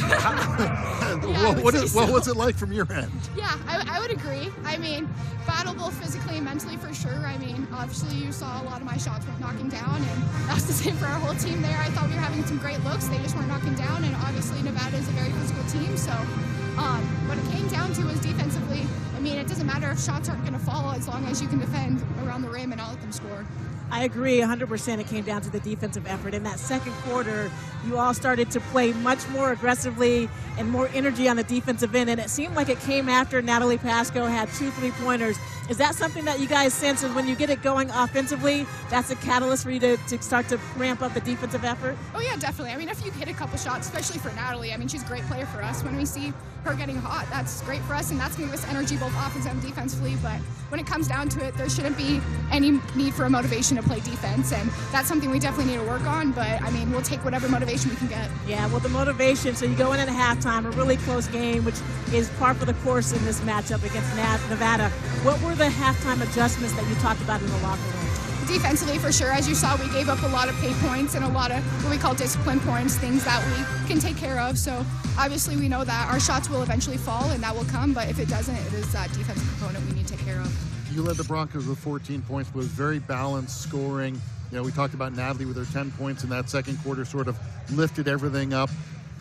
What was it like from your end? Yeah, I would agree. I mean, battle both physically and mentally for sure. I mean, obviously you saw a lot of my shots weren't knocking down, and that's the same for our whole team there. I thought we were having some great looks. They just weren't knocking down, and obviously Nevada is a very physical team. So what it came down to was defensively. I mean, it doesn't matter if shots aren't going to fall as long as you can defend around the rim and not let them score. I agree 100%. It came down to the defensive effort. In that second quarter, you all started to play much more aggressively and more energy on the defensive end, and it seemed like it came after Natalie Pasco had 2 3-pointers. Is that something that you guys sense, and when you get it going offensively, that's a catalyst for you to start to ramp up the defensive effort? Oh, yeah, definitely. I mean, if you hit a couple shots, especially for Natalie, I mean, she's a great player for us. When we see her getting hot, that's great for us, and that's going to give us energy both offensively and defensively. But when it comes down to it, there shouldn't be any need for a motivation to play defense, and that's something we definitely need to work on. But, I mean, we'll take whatever motivation we can get. Yeah, well, the motivation, so you go in at halftime, a really close game, which is par for the course in this matchup against Nevada. What were the halftime adjustments that you talked about in the locker room? Defensively, for sure. As you saw, we gave up a lot of pay points and a lot of what we call discipline points, things that we can take care of. So obviously we know that our shots will eventually fall and that will come, but if it doesn't, it is that defensive component we need to take care of. You led the Broncos with 14 points, but it was very balanced scoring. You know, we talked about Natalie with her 10 points in that second quarter, sort of lifted everything up.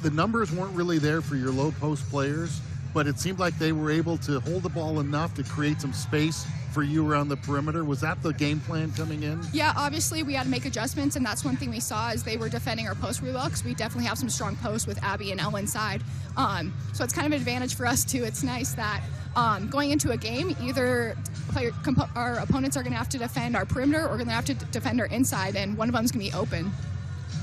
The numbers weren't really there for your low post players, but it seemed like they were able to hold the ball enough to create some space for you around the perimeter. Was that the game plan coming in? Yeah, obviously we had to make adjustments, and that's one thing we saw as they were defending our post really well, because we definitely have some strong posts with Abby and Elle inside. So it's kind of an advantage for us too. It's nice that going into a game, either our opponents are going to have to defend our perimeter or going to have to defend our inside, and one of them is going to be open.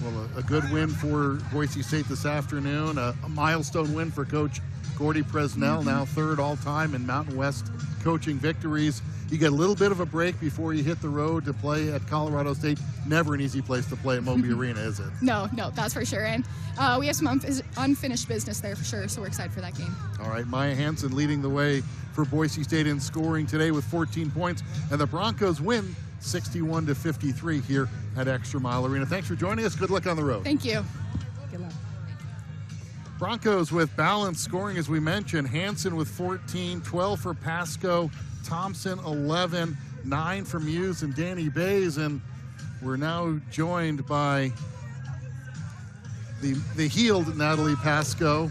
Well, a good win for Boise State this afternoon, a milestone win for Coach Gordy Presnell, now third all-time in Mountain West coaching victories. You get a little bit of a break before you hit the road to play at Colorado State. Never an easy place to play at Moby Arena, is it? No, that's for sure. And we have some unfinished business there for sure, so we're excited for that game. All right, Maya Hansen leading the way for Boise State in scoring today with 14 points, and the Broncos win 61-53 here at ExtraMile Arena. Thanks for joining us. Good luck on the road. Thank you. Good luck. Broncos with balanced scoring, as we mentioned. Hansen with 14, 12 for Pasco, Thompson 11, 9 for Muse and Danny Bays, and we're now joined by the healed Natalie Pasco.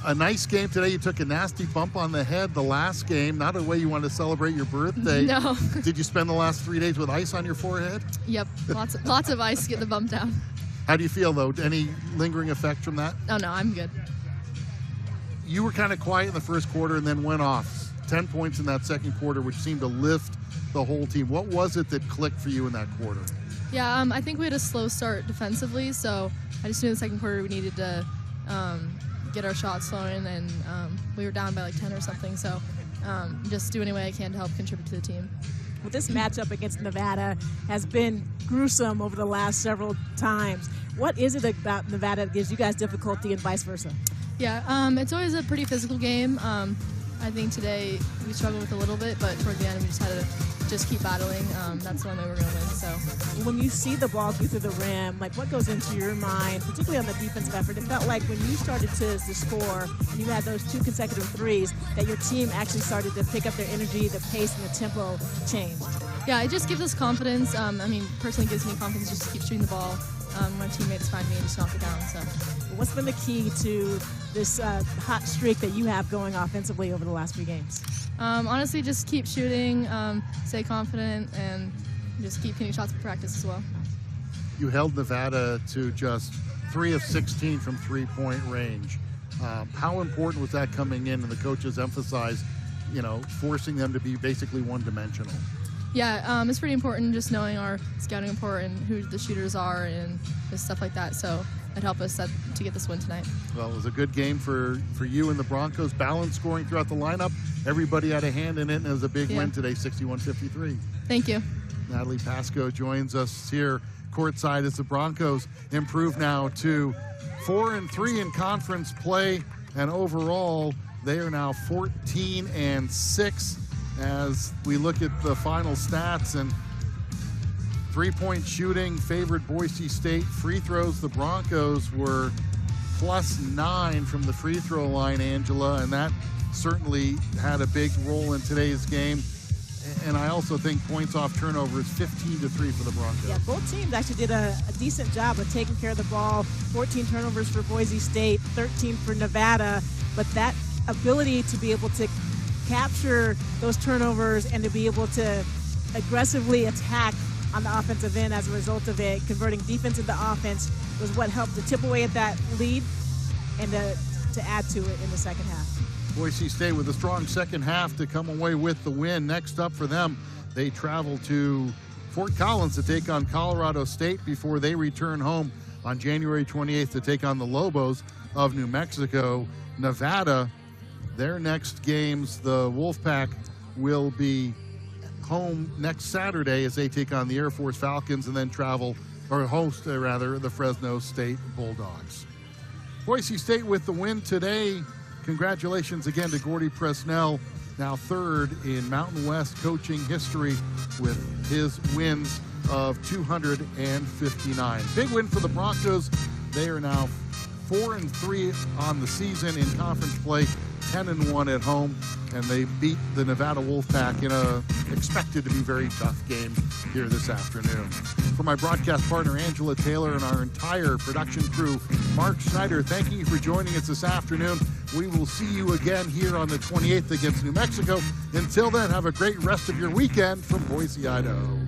A nice game today. You took a nasty bump on the head the last game. Not a way you wanted to celebrate your birthday. No. Did you spend the last 3 days with ice on your forehead? Yep, lots of ice to get the bump down. How do you feel, though? Any lingering effect from that? Oh, no, I'm good. You were kind of quiet in the first quarter and then went off. 10 points in that second quarter, which seemed to lift the whole team. What was it that clicked for you in that quarter? Yeah, I think we had a slow start defensively, so I just knew in the second quarter we needed to get our shots flowing, and we were down by like 10 or something, so just do any way I can to help contribute to the team. Well, this matchup against Nevada has been gruesome over the last several times. What is it about Nevada that gives you guys difficulty and vice versa? Yeah, it's always a pretty physical game. I think today we struggled with a little bit, but toward the end we just had to just keep battling. That's the one way we're going to win. So when you see the ball go through the rim, like what goes into your mind, particularly on the defensive effort? It felt like when you started to score and you had those 2 consecutive threes that your team actually started to pick up their energy, the pace, and the tempo changed. Yeah, it just gives us confidence. Personally gives me confidence just to keep shooting the ball. My teammates find me and just knock it down. So what's been the key to this hot streak that you have going offensively over the last few games? Honestly, just keep shooting, stay confident, and just keep hitting shots for practice as well. You held Nevada to just 3 of 16 from three-point range. How important was that coming in, and the coaches emphasized, forcing them to be basically one-dimensional? Yeah, it's pretty important just knowing our scouting report and who the shooters are and just stuff like that. So it helped us to get this win tonight. Well, it was a good game for you and the Broncos. Balanced scoring throughout the lineup. Everybody had a hand in it, and it was a big win today, 61-53. Thank you. Natalie Pasco joins us here courtside as the Broncos improve now to 4-3 in conference play, and overall they are now 14-6 as we look at the final stats. And three-point shooting favored Boise State. Free throws, the Broncos were +9 from the free throw line, Angela, and that certainly had a big role in today's game. And I also think points off turnovers, 15-3 for the Broncos. Yeah, both teams actually did a decent job of taking care of the ball. 14 turnovers for Boise State, 13 for Nevada. But that ability to be able to capture those turnovers and to be able to aggressively attack on the offensive end as a result of it, converting defense into offense, was what helped to chip away at that lead and to add to it in the second half. Boise State with a strong second half to come away with the win. Next up for them, they travel to Fort Collins to take on Colorado State before they return home on January 28th to take on the Lobos of New Mexico. Nevada, their next games, the Wolfpack will be home next Saturday as they take on the Air Force Falcons and then host the Fresno State Bulldogs. Boise State with the win today. Congratulations again to Gordy Presnell, now third in Mountain West coaching history with his wins of 259. Big win for the Broncos. They are now 4-3 on the season in conference play, 10-1 at home, and they beat the Nevada Wolfpack in a expected to be very tough game here this afternoon. For my broadcast partner Angela Taylor and our entire production crew, Mark Schneider, thanking you for joining us this afternoon. We will see you again here on the 28th against New Mexico. Until then, have a great rest of your weekend from Boise, Idaho.